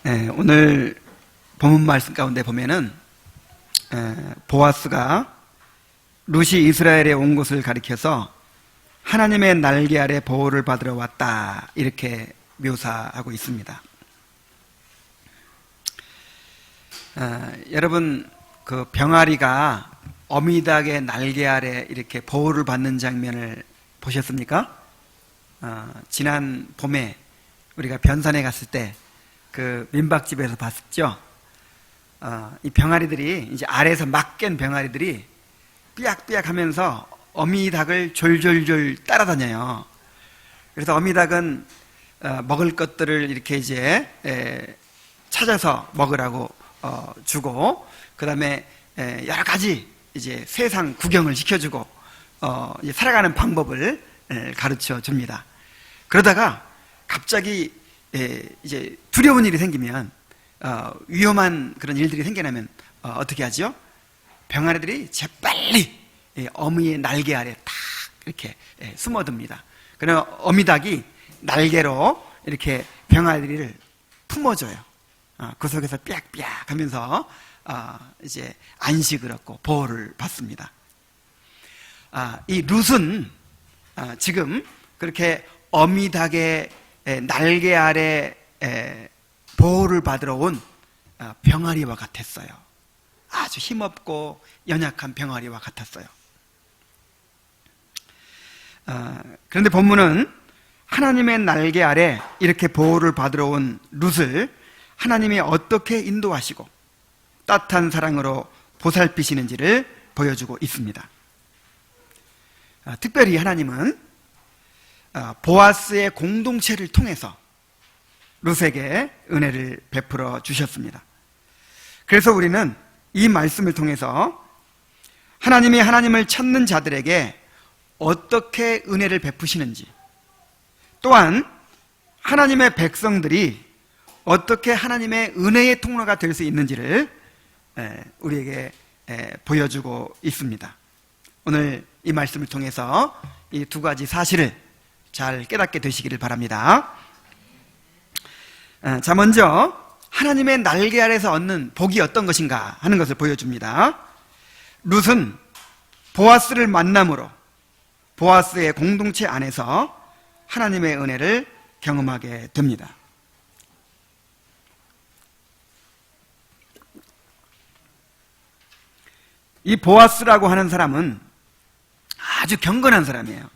오늘 본문 말씀 가운데 보면은 보아스가 룻이 이스라엘에 온 것을 가리켜서 하나님의 날개 아래 보호를 받으러 왔다, 이렇게 묘사하고 있습니다. 여러분, 그 병아리가 어미닭의 날개 아래 이렇게 보호를 받는 장면을 보셨습니까? 지난 봄에 우리가 변산에 갔을 때 그 민박집에서 봤었죠. 이 병아리들이 이제 아래에서 막 깬 병아리들이 삐약삐약 하면서 어미닭을 졸졸졸 따라다녀요. 그래서 어미닭은 먹을 것들을 이렇게 이제 찾아서 먹으라고 주고, 그 다음에 여러 가지 이제 세상 구경을 시켜주고 이제 살아가는 방법을 가르쳐 줍니다. 그러다가 갑자기 이제 두려운 일이 생기면, 위험한 그런 일들이 생겨나면 어떻게 하죠? 병아리들이 재빨리 어미의 날개 아래 탁 이렇게 숨어듭니다. 그러면 어미닭이 날개로 이렇게 병아리를 품어줘요. 그 속에서 삐약삐약 하면서 이제 안식을 얻고 보호를 받습니다. 이 룻은 지금 그렇게 어미닭의 날개 아래 보호를 받으러 온 병아리와 같았어요. 아주 힘없고 연약한 병아리와 같았어요. 그런데 본문은 하나님의 날개 아래 이렇게 보호를 받으러 온 룻을 하나님이 어떻게 인도하시고 따뜻한 사랑으로 보살피시는지를 보여주고 있습니다. 특별히 하나님은 보아스의 공동체를 통해서 룻에게 은혜를 베풀어 주셨습니다. 그래서 우리는 이 말씀을 통해서 하나님이 하나님을 찾는 자들에게 어떻게 은혜를 베푸시는지, 또한 하나님의 백성들이 어떻게 하나님의 은혜의 통로가 될 수 있는지를 우리에게 보여주고 있습니다. 오늘 이 말씀을 통해서 이 두 가지 사실을 잘 깨닫게 되시기를 바랍니다. 자, 먼저 하나님의 날개 아래서 얻는 복이 어떤 것인가 하는 것을 보여줍니다. 룻은 보아스를 만남으로 보아스의 공동체 안에서 하나님의 은혜를 경험하게 됩니다. 이 보아스라고 하는 사람은 아주 경건한 사람이에요.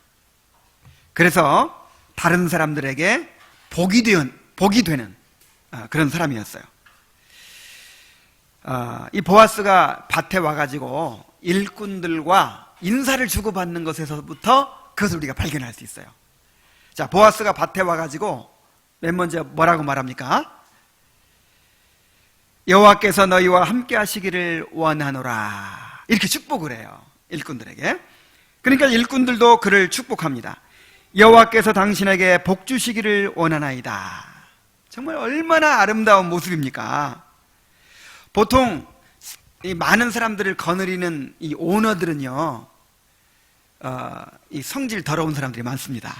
그래서 다른 사람들에게 복이 되는 그런 사람이었어요. 이 보아스가 밭에 와가지고 일꾼들과 인사를 주고받는 것에서부터 그것을 우리가 발견할 수 있어요. 자, 보아스가 밭에 와가지고 맨 먼저 뭐라고 말합니까? 여호와께서 너희와 함께 하시기를 원하노라, 이렇게 축복을 해요, 일꾼들에게. 그러니까 일꾼들도 그를 축복합니다. 여호와께서 당신에게 복 주시기를 원하나이다. 정말 얼마나 아름다운 모습입니까? 보통 이 많은 사람들을 거느리는 이 오너들은요, 이 성질 더러운 사람들이 많습니다.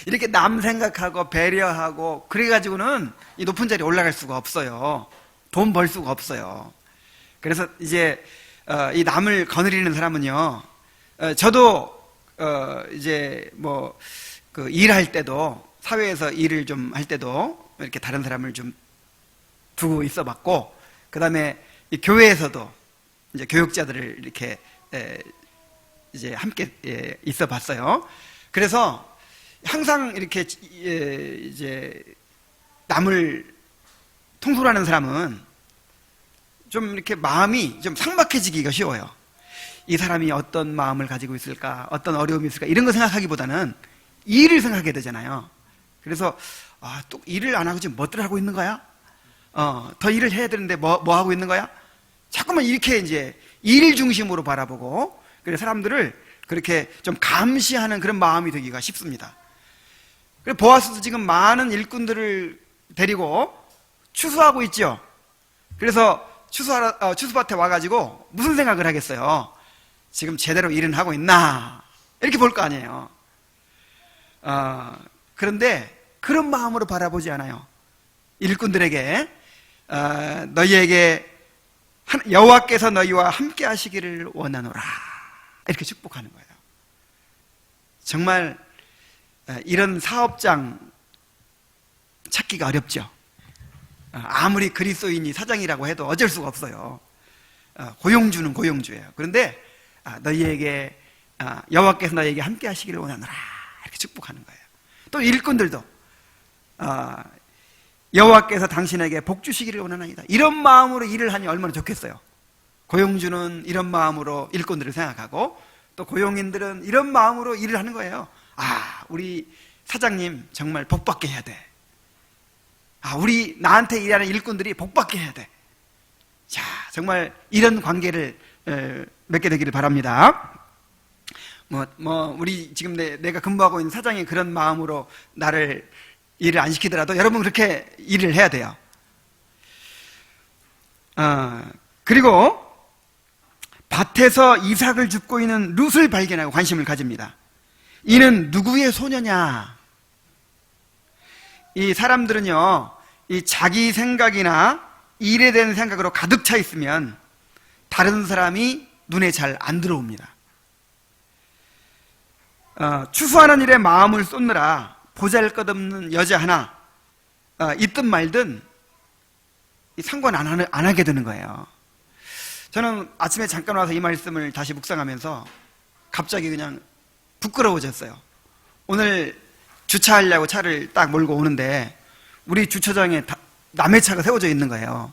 이렇게 남 생각하고 배려하고 그래가지고는 이 높은 자리에 올라갈 수가 없어요. 돈 벌 수가 없어요. 그래서 이제 이 남을 거느리는 사람은요, 저도 이제 뭐 그 일할 때도, 사회에서 일을 좀 할 때도 이렇게 다른 사람을 좀 두고 있어 봤고, 그 다음에 이 교회에서도 이제 교육자들을 이렇게 이제 함께 있어 봤어요. 그래서 항상 이렇게 이제 남을 통솔하는 사람은 좀 이렇게 마음이 좀 삭막해지기가 쉬워요. 이 사람이 어떤 마음을 가지고 있을까, 어떤 어려움이 있을까, 이런 거 생각하기보다는 일을 생각하게 되잖아요. 그래서 또 일을 안 하고 지금 뭐들 하고 있는 거야? 더 일을 해야 되는데 뭐 하고 있는 거야? 자꾸만 이렇게 이제 일 중심으로 바라보고, 그래서 사람들을 그렇게 좀 감시하는 그런 마음이 되기가 쉽습니다. 그래서 보아스도 지금 많은 일꾼들을 데리고 추수하고 있죠. 그래서 추수밭에 와가지고 무슨 생각을 하겠어요? 지금 제대로 일은 하고 있나? 이렇게 볼 거 아니에요. 그런데 그런 마음으로 바라보지 않아요. 일꾼들에게 너희에게 여호와께서 너희와 함께 하시기를 원하노라 이렇게 축복하는 거예요. 정말 이런 사업장 찾기가 어렵죠. 아무리 그리스도인이 사장이라고 해도 어쩔 수가 없어요. 고용주는 고용주예요. 그런데 너희에게 여호와께서 너희에게 함께 하시기를 원하노라 이렇게 축복하는 거예요. 또 일꾼들도 여호와께서 당신에게 복 주시기를 원하나이다 이런 마음으로 일을 하니 얼마나 좋겠어요. 고용주는 이런 마음으로 일꾼들을 생각하고 또 고용인들은 이런 마음으로 일을 하는 거예요. 우리 사장님 정말 복받게 해야 돼. 우리 나한테 일하는 일꾼들이 복받게 해야 돼. 자, 정말 이런 관계를 맺게 되기를 바랍니다. 우리 지금 내가 근무하고 있는 사장이 그런 마음으로 나를 일을 안 시키더라도 여러분 그렇게 일을 해야 돼요. 그리고 밭에서 이삭을 줍고 있는 룻을 발견하고 관심을 가집니다. 이는 누구의 소녀냐? 이 사람들은요, 이 자기 생각이나 일에 대한 생각으로 가득 차 있으면 다른 사람이 눈에 잘 안 들어옵니다. 추수하는 일에 마음을 쏟느라 보잘것없는 여자 하나 있든 말든 상관 안 하게 되는 거예요. 저는 아침에 잠깐 와서 이 말씀을 다시 묵상하면서 갑자기 그냥 부끄러워졌어요. 오늘 주차하려고 차를 딱 몰고 오는데 우리 주차장에 남의 차가 세워져 있는 거예요.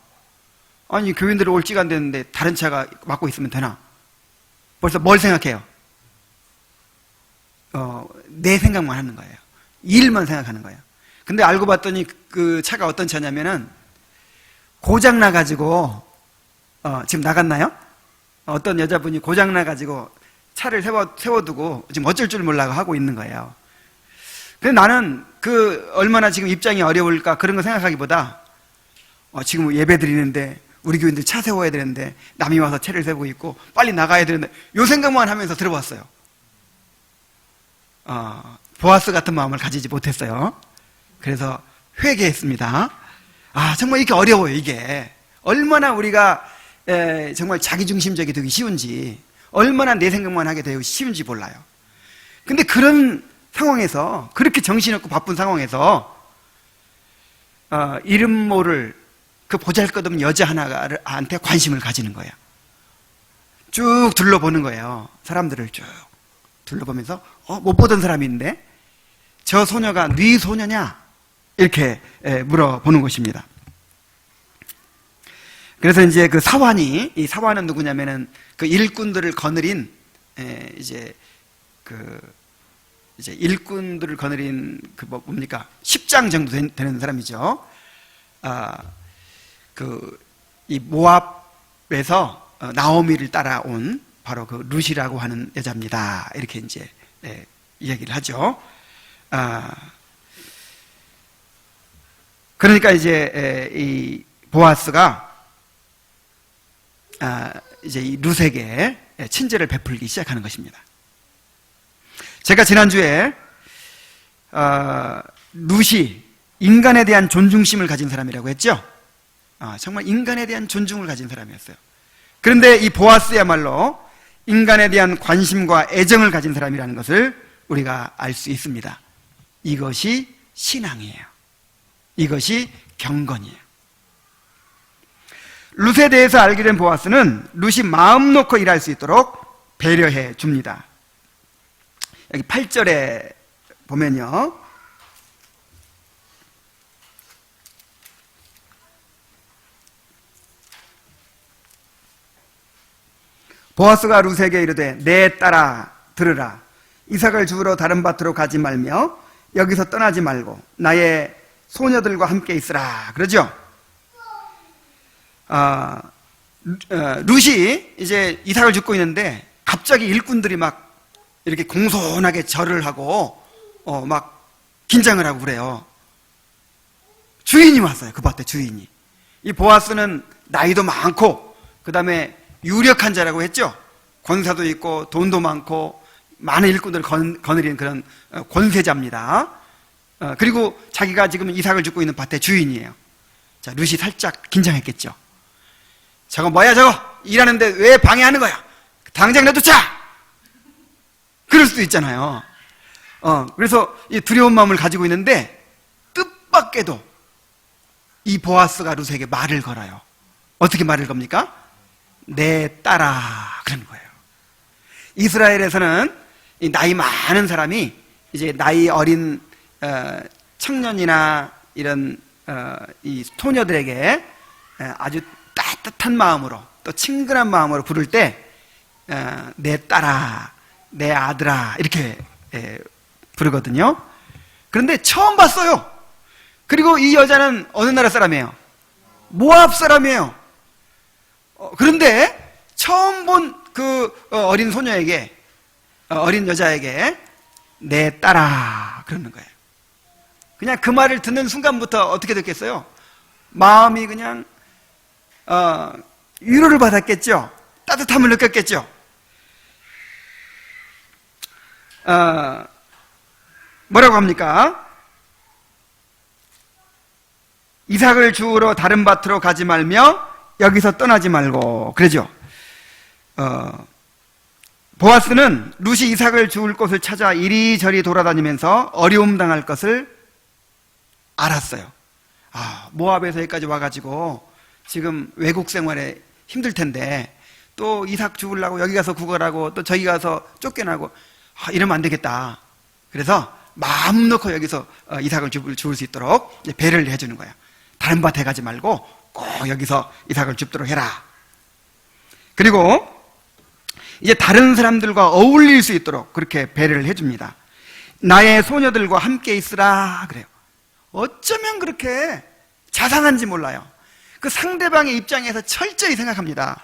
아니 교인들이 올 시간 됐는데 다른 차가 막고 있으면 되나? 벌써 뭘 생각해요? 내 생각만 하는 거예요. 일만 생각하는 거예요. 근데 알고 봤더니 그 차가 어떤 차냐면은 고장 나가지고 지금 나갔나요? 어떤 여자분이 고장 나가지고 차를 세워두고 지금 어쩔 줄 몰라 하고 있는 거예요. 근데 나는 얼마나 지금 입장이 어려울까 그런 거 생각하기보다 지금 예배 드리는데 우리 교인들 차 세워야 되는데 남이 와서 차를 세우고 있고 빨리 나가야 되는데 요 생각만 하면서 들어봤어요. 보아스 같은 마음을 가지지 못했어요. 그래서 회개했습니다. 정말 이렇게 어려워요. 이게 얼마나 우리가 정말 자기중심적이 되기 쉬운지, 얼마나 내 생각만 하게 되기 쉬운지 몰라요. 근데 그런 상황에서, 그렇게 정신없고 바쁜 상황에서 이름 모를 그 보잘것없는 여자 하나한테 관심을 가지는 거예요. 쭉 둘러보는 거예요. 사람들을 쭉 둘러보면서 못 보던 사람이 있는데 저 소녀가 네 소녀냐? 이렇게 물어보는 것입니다. 그래서 이제 그 사환이, 이 사환은 누구냐면은 그 일꾼들을 거느린 이제 일꾼들을 거느린 뭡니까? 10장 정도 되는 사람이죠. 이 모압에서 나오미를 따라온 바로 그 룻이라고 하는 여자입니다. 이렇게 이제 이야기를 하죠. 그러니까 이제 이 보아스가 이제 이 룻에게 친절을 베풀기 시작하는 것입니다. 제가 지난주에 룻이 인간에 대한 존중심을 가진 사람이라고 했죠. 정말 인간에 대한 존중을 가진 사람이었어요. 그런데 이 보아스야말로 인간에 대한 관심과 애정을 가진 사람이라는 것을 우리가 알 수 있습니다. 이것이 신앙이에요. 이것이 경건이에요. 룻에 대해서 알게 된 보아스는 룻이 마음 놓고 일할 수 있도록 배려해 줍니다. 여기 8절에 보면요, 보아스가 룻에게 이르되 내 딸아 들으라. 이삭을 주우러 다른 밭으로 가지 말며 여기서 떠나지 말고 나의 소녀들과 함께 있으라. 그러죠? 룻이 이제 이삭을 줍고 있는데 갑자기 일꾼들이 막 이렇게 공손하게 절을 하고 막 긴장을 하고 그래요. 주인이 왔어요. 그 밭에 주인이. 이 보아스는 나이도 많고 그 다음에 유력한 자라고 했죠. 권사도 있고 돈도 많고 많은 일꾼들을 거느리는 그런 권세자입니다. 그리고 자기가 지금 이삭을 줍고 있는 밭의 주인이에요. 자, 룻이 살짝 긴장했겠죠. 저거 뭐야 저거? 일하는데 왜 방해하는 거야? 당장 내쫓아! 그럴 수도 있잖아요. 그래서 이 두려운 마음을 가지고 있는데 뜻밖에도 이 보아스가 룻에게 말을 걸어요. 어떻게 말을 겁니까? 내 딸아 그러는 거예요. 이스라엘에서는 이 나이 많은 사람이 이제 나이 어린 청년이나 이런 이 소녀들에게 아주 따뜻한 마음으로 또 친근한 마음으로 부를 때 내 딸아, 내 아들아 이렇게 부르거든요. 그런데 처음 봤어요. 그리고 이 여자는 어느 나라 사람이에요? 모압 사람이에요. 그런데 처음 본 그 어린 소녀에게, 어린 여자에게 내 딸아 그러는 거예요. 그냥 그 말을 듣는 순간부터 어떻게 됐겠어요? 마음이 그냥 위로를 받았겠죠. 따뜻함을 느꼈겠죠. 뭐라고 합니까? 이삭을 주우러 다른 밭으로 가지 말며 여기서 떠나지 말고 그러죠. 보아스는 룻이 이삭을 주울 곳을 찾아 이리저리 돌아다니면서 어려움 당할 것을 알았어요. 모압에서 여기까지 와가지고 지금 외국 생활에 힘들 텐데 또 이삭 주우려고 여기 가서 구걸하고 또 저기 가서 쫓겨나고 이러면 안 되겠다. 그래서 마음 놓고 여기서 이삭을 주울 수 있도록 배려를 해주는 거예요. 다른 밭에 가지 말고 꼭 여기서 이삭을 줍도록 해라. 그리고 이제 다른 사람들과 어울릴 수 있도록 그렇게 배려를 해줍니다. 나의 소녀들과 함께 있으라 그래요. 어쩌면 그렇게 자상한지 몰라요. 그 상대방의 입장에서 철저히 생각합니다.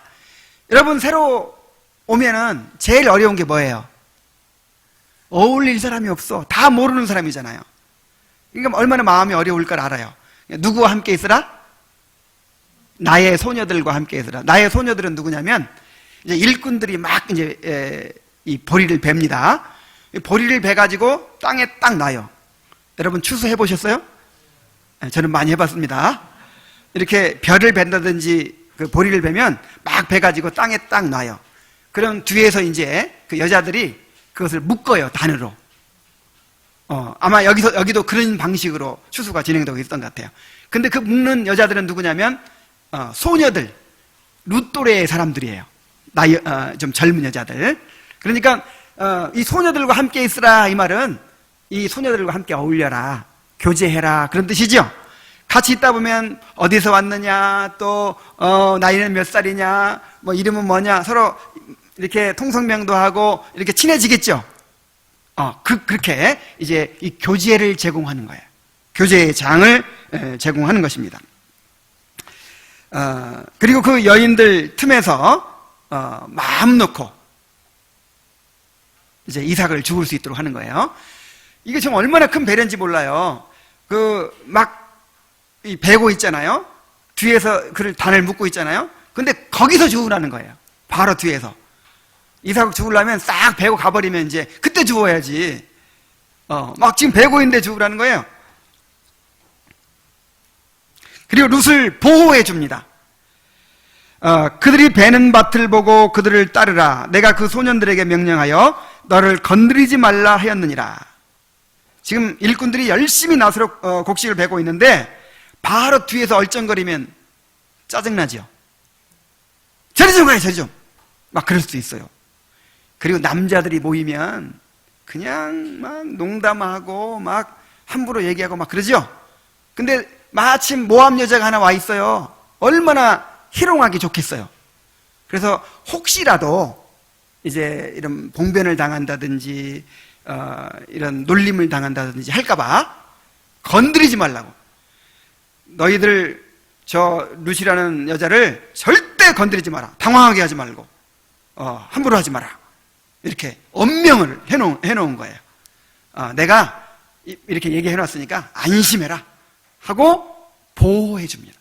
여러분 새로 오면은 제일 어려운 게 뭐예요? 어울릴 사람이 없어. 다 모르는 사람이잖아요. 그러니까 얼마나 마음이 어려울 걸 알아요. 누구와 함께 있으라? 나의 소녀들과 함께 있으라. 나의 소녀들은 누구냐면 이제 일꾼들이 막 이제 이 보리를 뱁니다. 보리를 베가지고 땅에 딱 놔요. 여러분 추수해 보셨어요? 저는 많이 해봤습니다. 이렇게 벼를 벤다든지 그 보리를 베면 막 베가지고 땅에 딱 놔요. 그럼 뒤에서 이제 그 여자들이 그것을 묶어요, 단으로. 아마 여기도 그런 방식으로 추수가 진행되고 있었던 것 같아요. 근데 그 묶는 여자들은 누구냐면 소녀들, 룻 또래의 사람들이에요. 나이 좀 젊은 여자들. 그러니까 이 소녀들과 함께 있으라 이 말은 이 소녀들과 함께 어울려라, 교제해라 그런 뜻이죠. 같이 있다 보면 어디서 왔느냐, 또 나이는 몇 살이냐, 뭐 이름은 뭐냐, 서로 이렇게 통성명도 하고 이렇게 친해지겠죠. 그렇게 이제 이 교제를 제공하는 거예요. 교제의 장을 제공하는 것입니다. 그리고 그 여인들 틈에서 마음 놓고 이제 이삭을 죽을 수 있도록 하는 거예요. 이게 좀 얼마나 큰 배려인지 몰라요. 이 베고 있잖아요. 뒤에서 그를 단을 묶고 있잖아요. 근데 거기서 죽으라는 거예요. 바로 뒤에서. 이삭 죽으려면 싹 베고 가버리면 이제 그때 죽어야지. 막 지금 베고 있는데 죽으라는 거예요. 그리고 룻을 보호해 줍니다. 그들이 베는 밭을 보고 그들을 따르라. 내가 그 소년들에게 명령하여 너를 건드리지 말라 하였느니라. 지금 일꾼들이 열심히 나서로 곡식을 베고 있는데 바로 뒤에서 얼쩡거리면 짜증나죠. 저리 좀 가요, 저리 좀. 막 그럴 수도 있어요. 그리고 남자들이 모이면 그냥 막 농담하고 막 함부로 얘기하고 막 그러죠. 근데 마침 모함 여자가 하나 와 있어요. 얼마나 희롱하기 좋겠어요. 그래서 혹시라도 이제 이런 봉변을 당한다든지 이런 놀림을 당한다든지 할까봐 건드리지 말라고. 너희들 저 룻이라는 여자를 절대 건드리지 마라. 당황하게 하지 말고 함부로 하지 마라. 이렇게 엄명을 해놓은 거예요. 내가 이렇게 얘기해놨으니까 안심해라 하고 보호해 줍니다.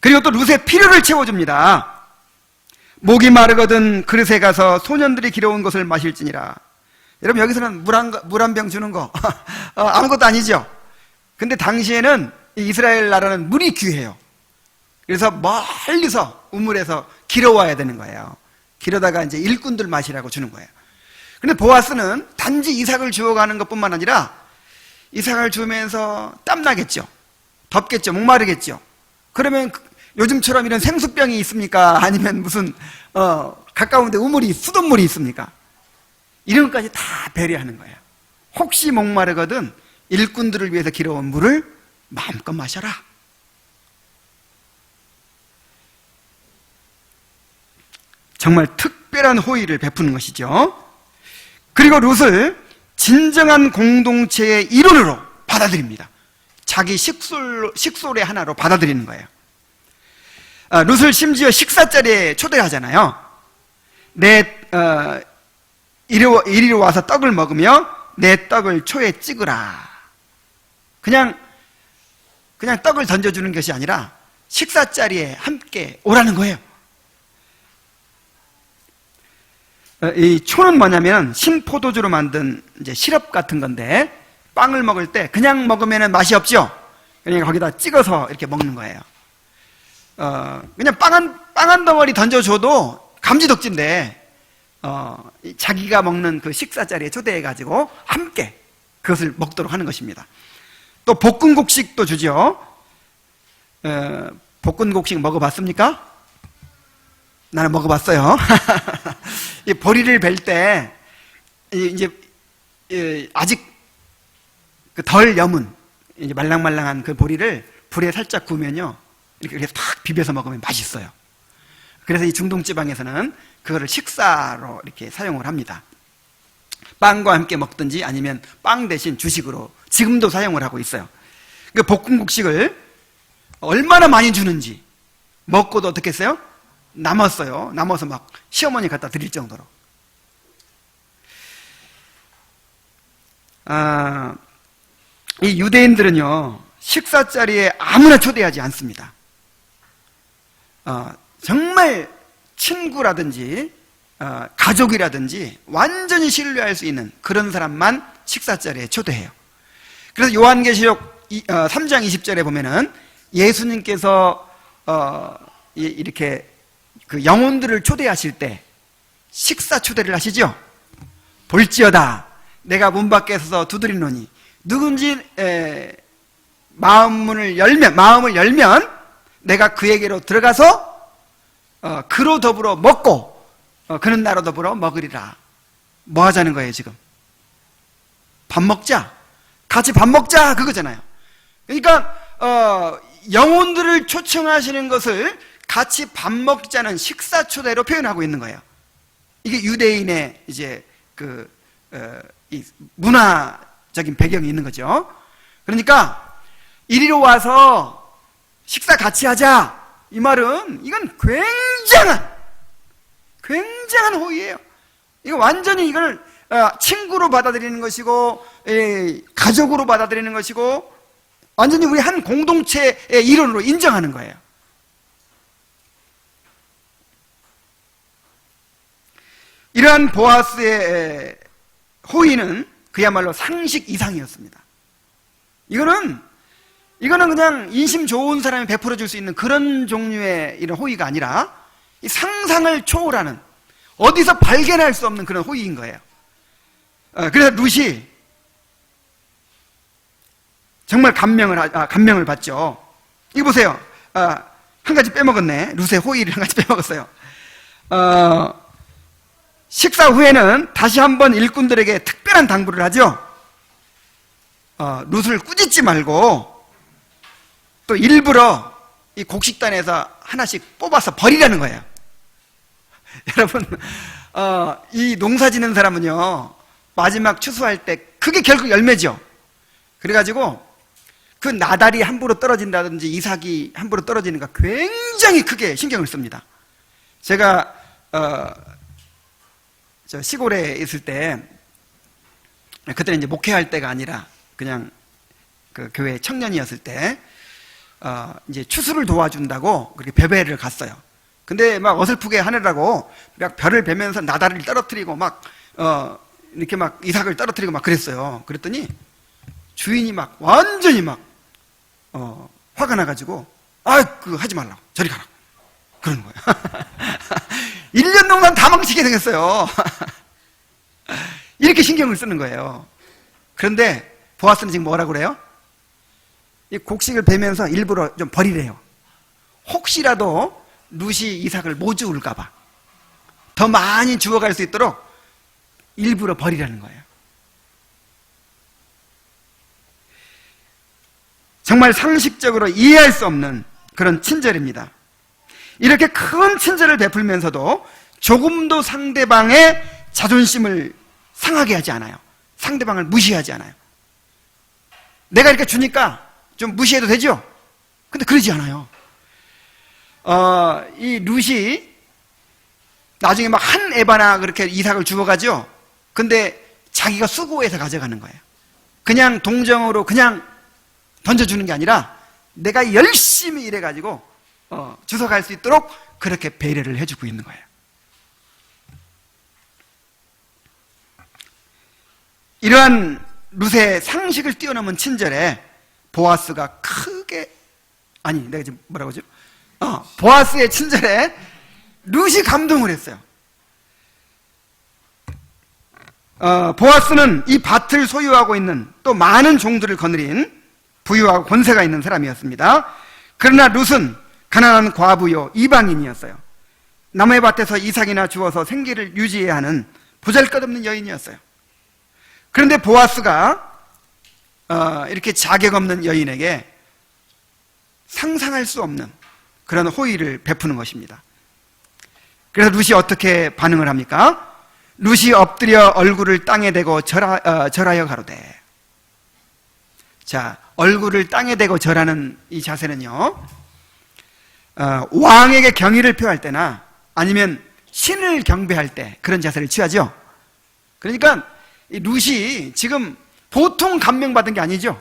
그리고 또 룻의 필요를 채워줍니다. 목이 마르거든 그릇에 가서 소년들이 길어온 것을 마실지니라. 여러분 여기서는 물 한 병 주는 거 아무것도 아니죠. 근데 당시에는 이 이스라엘 나라는 물이 귀해요. 그래서 멀리서 우물에서 길어와야 되는 거예요. 길어다가 이제 일꾼들 마시라고 주는 거예요. 근데 보아스는 단지 이삭을 주워가는 것뿐만 아니라 이삭을 주면서 땀나겠죠. 덥겠죠. 목마르겠죠. 그러면 요즘처럼 이런 생수병이 있습니까? 아니면 무슨 가까운 데 우물이 수돗물이 있습니까? 이런 것까지 다 배려하는 거예요. 혹시 목마르거든 일꾼들을 위해서 길어온 물을 마음껏 마셔라. 정말 특별한 호의를 베푸는 것이죠. 그리고 룻을 진정한 공동체의 일원으로 받아들입니다. 자기 식솔의 하나로 받아들이는 거예요. 룻을 심지어 식사 자리에 초대하잖아요. 이리로 와서 떡을 먹으며 내 떡을 초에 찍으라. 그냥 떡을 던져주는 것이 아니라 식사 자리에 함께 오라는 거예요. 이 초는 뭐냐면 신포도주로 만든 이제 시럽 같은 건데, 빵을 먹을 때 그냥 먹으면 맛이 없죠. 그냥 거기다 찍어서 이렇게 먹는 거예요. 그냥 빵 한 덩어리 던져줘도 감지덕진데, 자기가 먹는 그 식사 자리에 초대해가지고 함께 그것을 먹도록 하는 것입니다. 또 볶음곡식도 주죠. 볶음곡식 먹어봤습니까? 나는 먹어봤어요. 이 보리를 벨 때 이제 아직 덜 여문 이제 말랑말랑한 그 보리를 불에 살짝 구우면요 이렇게 탁 비벼서 먹으면 맛있어요. 그래서 이 중동 지방에서는 그거를 식사로 이렇게 사용을 합니다. 빵과 함께 먹든지 아니면 빵 대신 주식으로 지금도 사용을 하고 있어요. 그 볶음국식을 얼마나 많이 주는지 먹고도 어떻게 했어요? 남았어요. 남아서 막 시어머니 갖다 드릴 정도로. 이 유대인들은요 식사 자리에 아무나 초대하지 않습니다. 정말 친구라든지 가족이라든지 완전히 신뢰할 수 있는 그런 사람만 식사 자리에 초대해요. 그래서 요한계시록 3장 20절에 보면은 예수님께서 이렇게 그 영혼들을 초대하실 때 식사 초대를 하시죠. 볼지어다 내가 문 밖에 서서 두드리노니 누군지 마음을 열면 내가 그에게로 들어가서 그로 더불어 먹고 그는 나로 더불어 먹으리라. 뭐 하자는 거예요 지금? 밥 먹자. 같이 밥 먹자 그거잖아요. 그러니까 영혼들을 초청하시는 것을 같이 밥 먹자는 식사 초대로 표현하고 있는 거예요. 이게 유대인의 이제 이 문화적인 배경이 있는 거죠. 그러니까 이리로 와서 식사 같이 하자. 이 말은 이건 굉장한 호의예요. 이거 완전히 이걸 친구로 받아들이는 것이고 가족으로 받아들이는 것이고 완전히 우리 한 공동체의 일원으로 인정하는 거예요. 이러한 보아스의 호의는 그야말로 상식 이상이었습니다. 이거는 그냥 인심 좋은 사람이 베풀어 줄 수 있는 그런 종류의 이런 호의가 아니라 이 상상을 초월하는 어디서 발견할 수 없는 그런 호의인 거예요. 그래서 룻이 정말 감명을 받죠. 이거 보세요. 한 가지 빼먹었네. 룻의 호의를 한 가지 빼먹었어요. 식사 후에는 다시 한번 일꾼들에게 특별한 당부를 하죠. 룻을 꾸짖지 말고 또 일부러 이 곡식단에서 하나씩 뽑아서 버리라는 거예요. 여러분, 이 농사 짓는 사람은요 마지막 추수할 때 그게 결국 열매죠. 그래가지고 그 나달이 함부로 떨어진다든지 이삭이 함부로 떨어지는 거 굉장히 크게 신경을 씁니다. 제가 저 시골에 있을 때 그때는 이제 목회할 때가 아니라 그냥 그 교회 청년이었을 때 이제 추수를 도와준다고 그렇게 벼베를 갔어요. 근데 막 어설프게 하느라고 막 벼를 베면서 나달을 떨어뜨리고 막 이렇게 막 이삭을 떨어뜨리고 막 그랬어요. 그랬더니 주인이 막 완전히 막 화가 나가지고 하지 말라고 저리 가라고 그러는 거예요. 1년 동안 다 망치게 생겼어요. 이렇게 신경을 쓰는 거예요. 그런데 보아스는 지금 뭐라고 그래요? 이 곡식을 베면서 일부러 좀 버리래요. 혹시라도 룻이 이삭을 못 주울까 봐 더 많이 주워갈 수 있도록 일부러 버리라는 거예요. 정말 상식적으로 이해할 수 없는 그런 친절입니다. 이렇게 큰 친절을 베풀면서도 조금도 상대방의 자존심을 상하게 하지 않아요. 상대방을 무시하지 않아요. 내가 이렇게 주니까 좀 무시해도 되죠? 근데 그러지 않아요. 이 룻이 나중에 막 한 에바나 그렇게 이삭을 주워가죠? 근데 자기가 수고해서 가져가는 거예요. 그냥 동정으로 그냥 던져주는 게 아니라 내가 열심히 일해가지고 주워갈 수 있도록 그렇게 배려를 해주고 있는 거예요. 이러한 룻의 상식을 뛰어넘은 친절에 보아스가 크게 내가 지금 뭐라고 하죠? 보아스의 친절에 룻이 감동을 했어요. 보아스는 이 밭을 소유하고 있는 또 많은 종들을 거느린 부유하고 권세가 있는 사람이었습니다. 그러나 룻은 가난한 과부요 이방인이었어요. 남의 밭에서 이삭이나 주워서 생계를 유지해야 하는 보잘것없는 여인이었어요. 그런데 보아스가 이렇게 자격 없는 여인에게 상상할 수 없는 그런 호의를 베푸는 것입니다. 그래서 룻이 어떻게 반응을 합니까? 룻이 엎드려 얼굴을 땅에 대고 절하여 가로되. 자, 얼굴을 땅에 대고 절하는 이 자세는요, 왕에게 경의를 표할 때나 아니면 신을 경배할 때 그런 자세를 취하죠. 그러니까 이 룻이 지금 보통 감명받은 게 아니죠.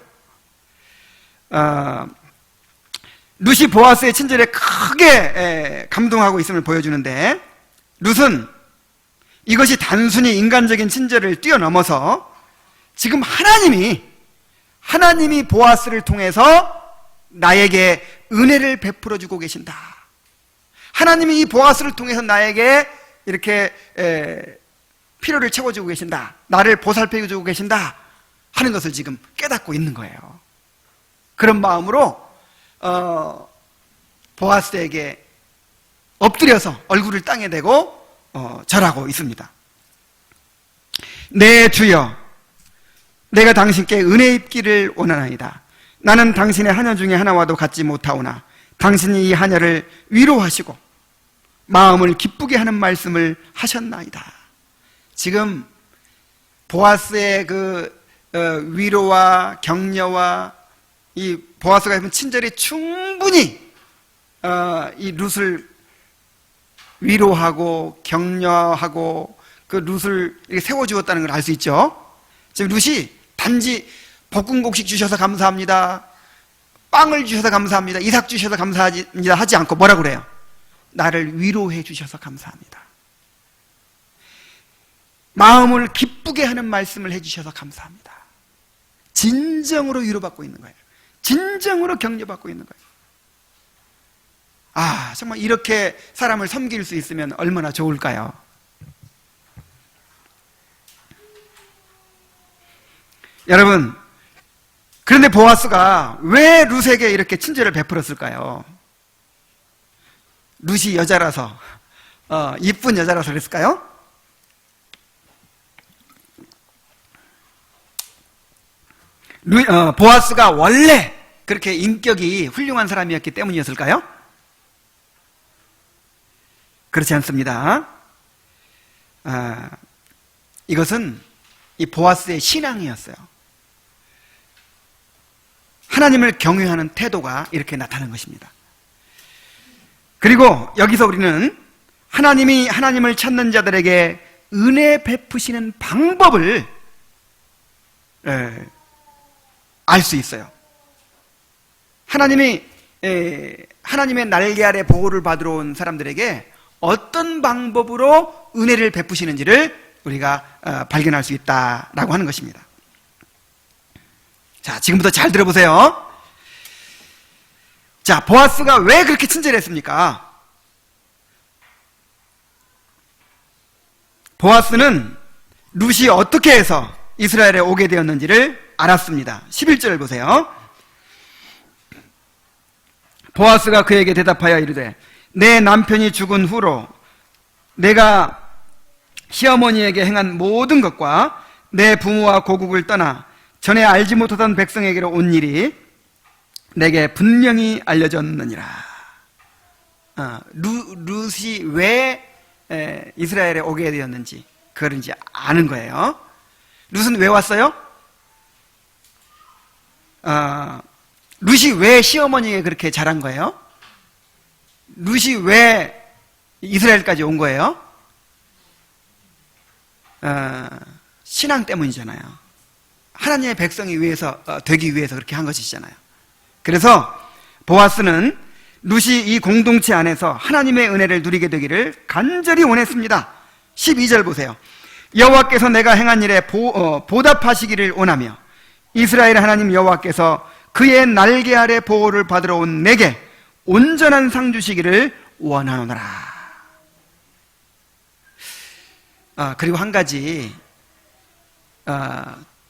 룻이 보아스의 친절에 크게 감동하고 있음을 보여주는데, 룻은 이것이 단순히 인간적인 친절을 뛰어넘어서 지금 하나님이 보아스를 통해서 나에게 은혜를 베풀어 주고 계신다. 하나님이 이 보아스를 통해서 나에게 이렇게 필요를 채워주고 계신다. 나를 보살펴 주고 계신다 하는 것을 지금 깨닫고 있는 거예요. 그런 마음으로 보아스에게 엎드려서 얼굴을 땅에 대고 절하고 있습니다. 내 주여, 내가 당신께 은혜 입기를 원하나이다. 나는 당신의 하녀 중에 하나와도 같지 못하오나 당신이 이 하녀를 위로하시고 마음을 기쁘게 하는 말씀을 하셨나이다. 지금 보아스의 그 위로와 격려와 이 보아스가 해본 친절이 충분히 이 룻을 위로하고 격려하고 그 룻을 이렇게 세워주었다는 걸 알 수 있죠. 지금 룻이 단지 볶은 곡식 주셔서 감사합니다, 빵을 주셔서 감사합니다, 이삭 주셔서 감사합니다 하지 않고 뭐라고 그래요? 나를 위로해 주셔서 감사합니다. 마음을 기쁘게 하는 말씀을 해주셔서 감사합니다. 진정으로 위로받고 있는 거예요. 진정으로 격려받고 있는 거예요. 정말 이렇게 사람을 섬길 수 있으면 얼마나 좋을까요? 여러분, 그런데 보아스가 왜 룻에게 이렇게 친절을 베풀었을까요? 룻이 여자라서, 이쁜 여자라서 그랬을까요? 보아스가 원래 그렇게 인격이 훌륭한 사람이었기 때문이었을까요? 그렇지 않습니다. 이것은 이 보아스의 신앙이었어요. 하나님을 경외하는 태도가 이렇게 나타나는 것입니다. 그리고 여기서 우리는 하나님이 하나님을 찾는 자들에게 은혜 베푸시는 방법을 알 수 있어요. 하나님이 하나님의 날개 아래 보호를 받으러 온 사람들에게 어떤 방법으로 은혜를 베푸시는지를 우리가 발견할 수 있다라고 하는 것입니다. 자, 지금부터 잘 들어보세요. 자, 보아스가 왜 그렇게 친절했습니까? 보아스는 룻이 어떻게 해서 이스라엘에 오게 되었는지를 알았습니다. 11절 보세요. 보아스가 그에게 대답하여 이르되 내 남편이 죽은 후로 내가 시어머니에게 행한 모든 것과 내 부모와 고국을 떠나 전에 알지 못하던 백성에게로 온 일이 내게 분명히 알려졌느니라. 룻이 왜 이스라엘에 오게 되었는지 그걸 이제 아는 거예요. 룻은 왜 왔어요? 룻이 왜 시어머니에게 그렇게 잘한 거예요? 룻이 왜 이스라엘까지 온 거예요? 신앙 때문이잖아요. 하나님의 백성이 되기 위해서 그렇게 한 것이잖아요. 그래서 보아스는 룻이 이 공동체 안에서 하나님의 은혜를 누리게 되기를 간절히 원했습니다. 12절 보세요. 여호와께서 내가 행한 일에 보답하시기를 원하며 이스라엘 하나님 여호와께서 그의 날개 아래 보호를 받으러 온 내게 온전한 상 주시기를 원하노라. 그리고 한 가지,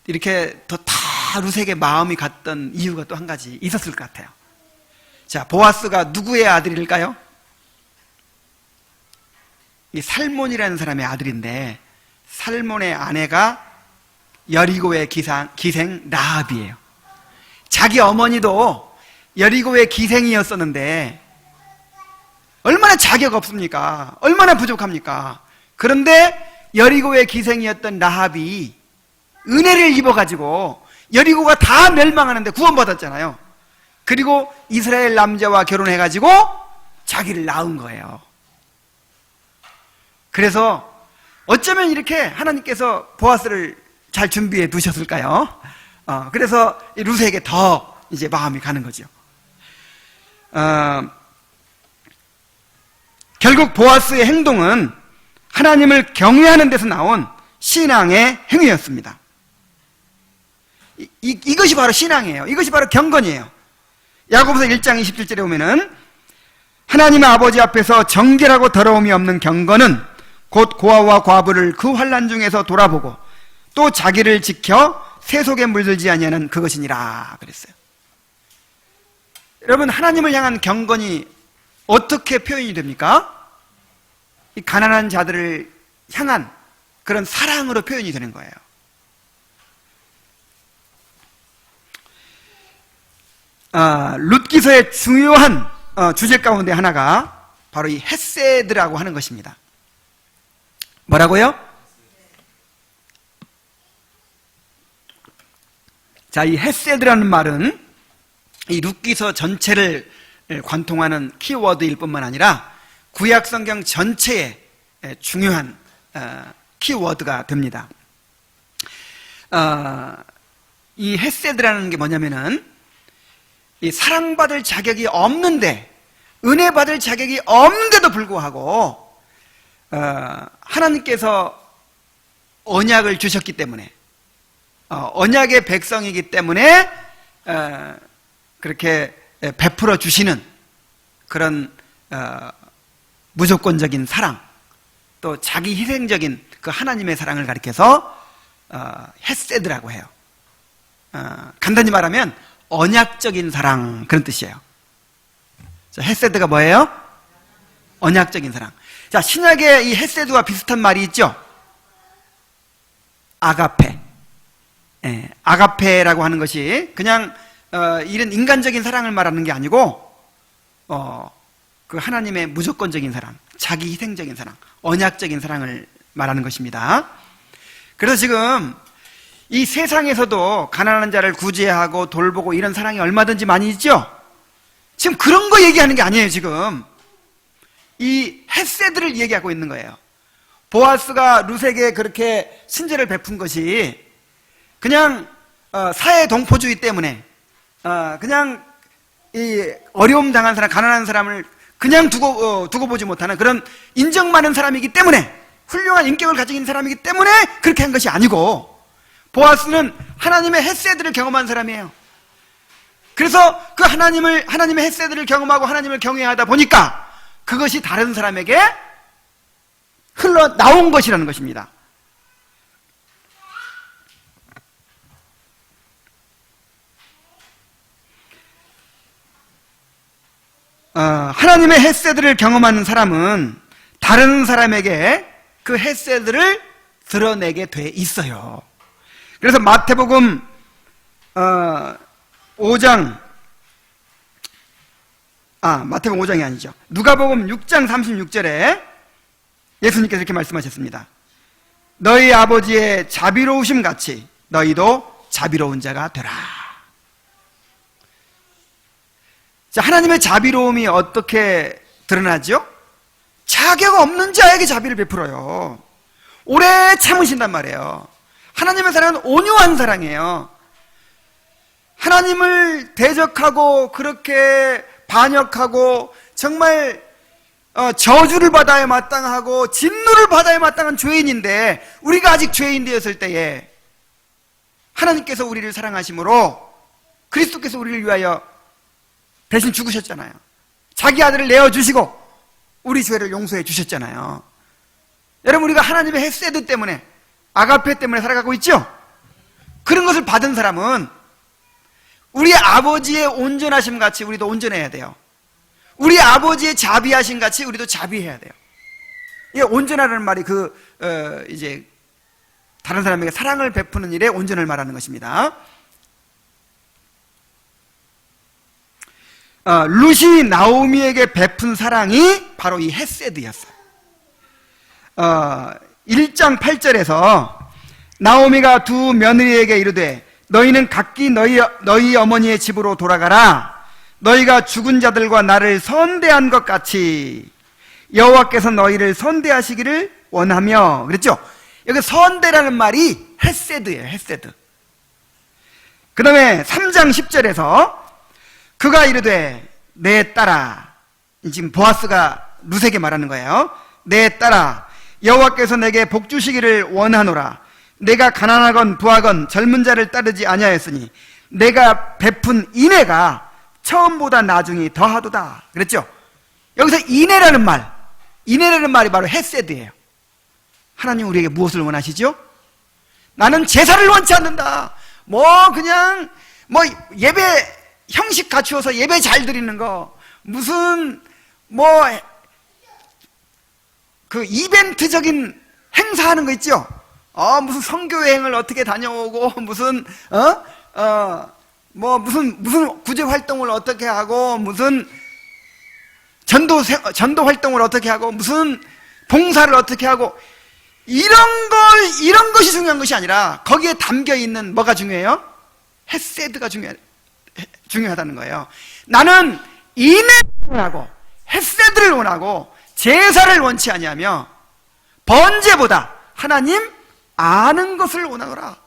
이렇게 더 다 룻에게 마음이 갔던 이유가 또 한 가지 있었을 것 같아요. 자, 보아스가 누구의 아들일까요? 이 살몬이라는 사람의 아들인데, 살몬의 아내가 여리고의 기생 라합이에요. 자기 어머니도 여리고의 기생이었었는데 얼마나 자격 없습니까? 얼마나 부족합니까? 그런데 여리고의 기생이었던 라합이 은혜를 입어가지고 여리고가 다 멸망하는데 구원받았잖아요. 그리고 이스라엘 남자와 결혼해가지고 자기를 낳은 거예요. 그래서 어쩌면 이렇게 하나님께서 보아스를 잘 준비해 두셨을까요? 그래서 룻에게 더 이제 마음이 가는 거죠. 결국 보아스의 행동은 하나님을 경외하는 데서 나온 신앙의 행위였습니다. 이것이 바로 신앙이에요. 이것이 바로 경건이에요. 야고보서 1장 27절에 보면은 하나님의 아버지 앞에서 정결하고 더러움이 없는 경건은 곧 고아와 과부를 그 환난 중에서 돌아보고 또 자기를 지켜 세속에 물들지 아니하는 그것이니라 그랬어요. 여러분, 하나님을 향한 경건이 어떻게 표현이 됩니까? 이 가난한 자들을 향한 그런 사랑으로 표현이 되는 거예요. 룻기서의 중요한 주제 가운데 하나가 바로 이 헤세드라고 하는 것입니다. 뭐라고요? 자, 이 헤세드라는 말은 이 룻기서 전체를 관통하는 키워드일 뿐만 아니라 구약 성경 전체의 중요한 키워드가 됩니다. 이 헤세드라는 게 뭐냐면은 이 사랑받을 자격이 없는데, 은혜 받을 자격이 없는데도 불구하고 하나님께서 언약을 주셨기 때문에, 언약의 백성이기 때문에 그렇게 베풀어 주시는 그런 무조건적인 사랑, 또 자기 희생적인 그 하나님의 사랑을 가리켜서 헤세드라고 해요. 간단히 말하면 언약적인 사랑, 그런 뜻이에요. 자, 헤세드가 뭐예요? 언약적인 사랑. 자, 신약에 이 헤세드와 비슷한 말이 있죠? 아가페. 아가페라고 하는 것이 그냥 이런 인간적인 사랑을 말하는 게 아니고 그 하나님의 무조건적인 사랑, 자기 희생적인 사랑, 언약적인 사랑을 말하는 것입니다. 그래서 지금 이 세상에서도 가난한 자를 구제하고 돌보고 이런 사랑이 얼마든지 많이 있죠? 지금 그런 거 얘기하는 게 아니에요. 지금 이 헤세드를 얘기하고 있는 거예요. 보아스가 룻에게 그렇게 친절을 베푼 것이 그냥 사회 동포주의 때문에 그냥 이 어려움 당한 사람, 가난한 사람을 그냥 두고 보지 못하는 그런 인정 많은 사람이기 때문에, 훌륭한 인격을 가지고 있는 사람이기 때문에 그렇게 한 것이 아니고, 보아스는 하나님의 헤세드를 경험한 사람이에요. 그래서 그 하나님의 헤세드를 경험하고 하나님을 경외하다 보니까 그것이 다른 사람에게 흘러나온 것이라는 것입니다. 하나님의 헤세드를 경험하는 사람은 다른 사람에게 그 헤세드를 드러내게 돼 있어요. 그래서 마태복음 5장 마태복음 5장이 아니죠. 누가복음 6장 36절에 예수님께서 이렇게 말씀하셨습니다. 너희 아버지의 자비로우심 같이 너희도 자비로운 자가 되라. 자, 하나님의 자비로움이 어떻게 드러나죠? 자격 없는 자에게 자비를 베풀어요. 오래 참으신단 말이에요. 하나님의 사랑은 온유한 사랑이에요. 하나님을 대적하고 그렇게 반역하고 정말 저주를 받아야 마땅하고 진노를 받아야 마땅한 죄인인데 우리가 아직 죄인 되었을 때에 하나님께서 우리를 사랑하심으로 그리스도께서 우리를 위하여 대신 죽으셨잖아요. 자기 아들을 내어주시고 우리 죄를 용서해 주셨잖아요. 여러분, 우리가 하나님의 헤세드 때문에, 아가페 때문에 살아가고 있죠? 그런 것을 받은 사람은 우리 아버지의 온전하심 같이 우리도 온전해야 돼요. 우리 아버지의 자비하심 같이 우리도 자비해야 돼요. 이게 온전하라는 말이 이제 다른 사람에게 사랑을 베푸는 일에 온전을 말하는 것입니다. 룻이 나오미에게 베푼 사랑이 바로 이 헤세드였어요. 1장 8절에서 나오미가 두 며느리에게 이르되 너희는 각기 너희 어머니의 집으로 돌아가라. 너희가 죽은 자들과 나를 선대한 것 같이 여호와께서 너희를 선대하시기를 원하며 그랬죠? 여기 선대라는 말이 헤세드예요. 헤세드. 그 다음에 3장 10절에서 그가 이르되 내 딸아, 지금 보아스가 룻에게 말하는 거예요. 내 딸아, 여호와께서 내게 복 주시기를 원하노라. 내가 가난하건 부하건 젊은 자를 따르지 아니하였으니 내가 베푼 인애가 처음보다 나중이 더하도다. 그랬죠? 여기서 인애라는 말이 바로 헤세드예요. 하나님 우리에게 무엇을 원하시죠? 나는 제사를 원치 않는다. 그냥 예배 형식 갖추어서 예배 잘 드리는 거, 무슨 이벤트적인 행사하는 거 있죠? 무슨 선교여행을 어떻게 다녀오고, 무슨 구제 활동을 어떻게 하고, 무슨 전도 활동을 어떻게 하고, 무슨 봉사를 어떻게 하고, 이런 것이 중요한 것이 아니라, 거기에 담겨 있는 뭐가 중요해요? 헤세드가 중요하다는 거예요. 나는 인애를 원하고 헤세드를 원하고 제사를 원치 아니하며 번제보다 하나님 아는 것을 원하노라.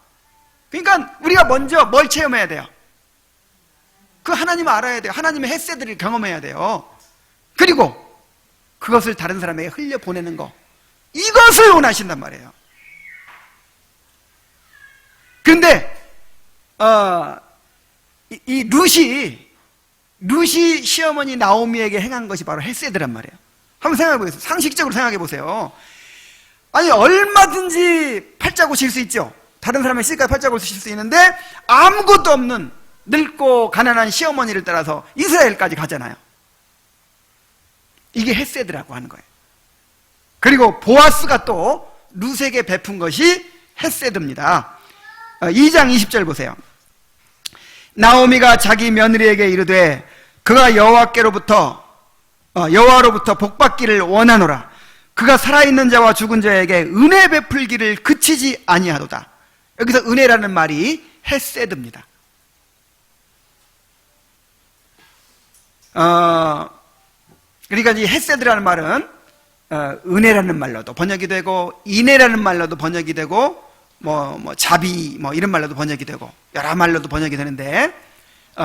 그러니까 우리가 먼저 뭘 체험해야 돼요? 그 하나님을 알아야 돼요. 하나님의 헤세드를 경험해야 돼요. 그리고 그것을 다른 사람에게 흘려보내는 거, 이것을 원하신단 말이에요. 그런데 이 룻이 시어머니 나오미에게 행한 것이 바로 헤세드란 말이에요. 한번 생각해 보세요. 상식적으로 생각해 보세요. 아니, 얼마든지 팔자고 칠 수 있죠. 다른 사람의 시집까지 팔자고 칠 수 있는데 아무것도 없는 늙고 가난한 시어머니를 따라서 이스라엘까지 가잖아요. 이게 헤세드라고 하는 거예요. 그리고 보아스가 또 룻에게 베푼 것이 헤세드입니다. 2장 20절 보세요. 나오미가 자기 며느리에게 이르되 그가 여호와로부터 복받기를 원하노라. 그가 살아있는 자와 죽은 자에게 은혜 베풀기를 그치지 아니하도다. 여기서 은혜라는 말이 헤세드입니다. 그러니까 이 헤세드라는 말은 은혜라는 말로도 번역이 되고, 인애라는 말로도 번역이 되고, 자비, 이런 말로도 번역이 되고, 여러 말로도 번역이 되는데,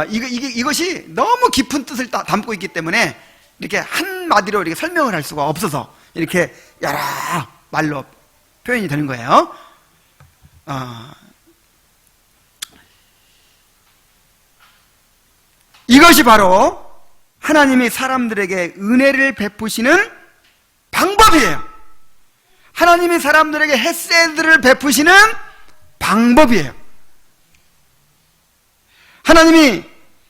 이것이 너무 깊은 뜻을 담고 있기 때문에, 이렇게 한마디로 이렇게 설명을 할 수가 없어서, 이렇게 여러 말로 표현이 되는 거예요. 이것이 바로 하나님이 사람들에게 은혜를 베푸시는 방법이에요. 하나님이 사람들에게 헤세드를 베푸시는 방법이에요.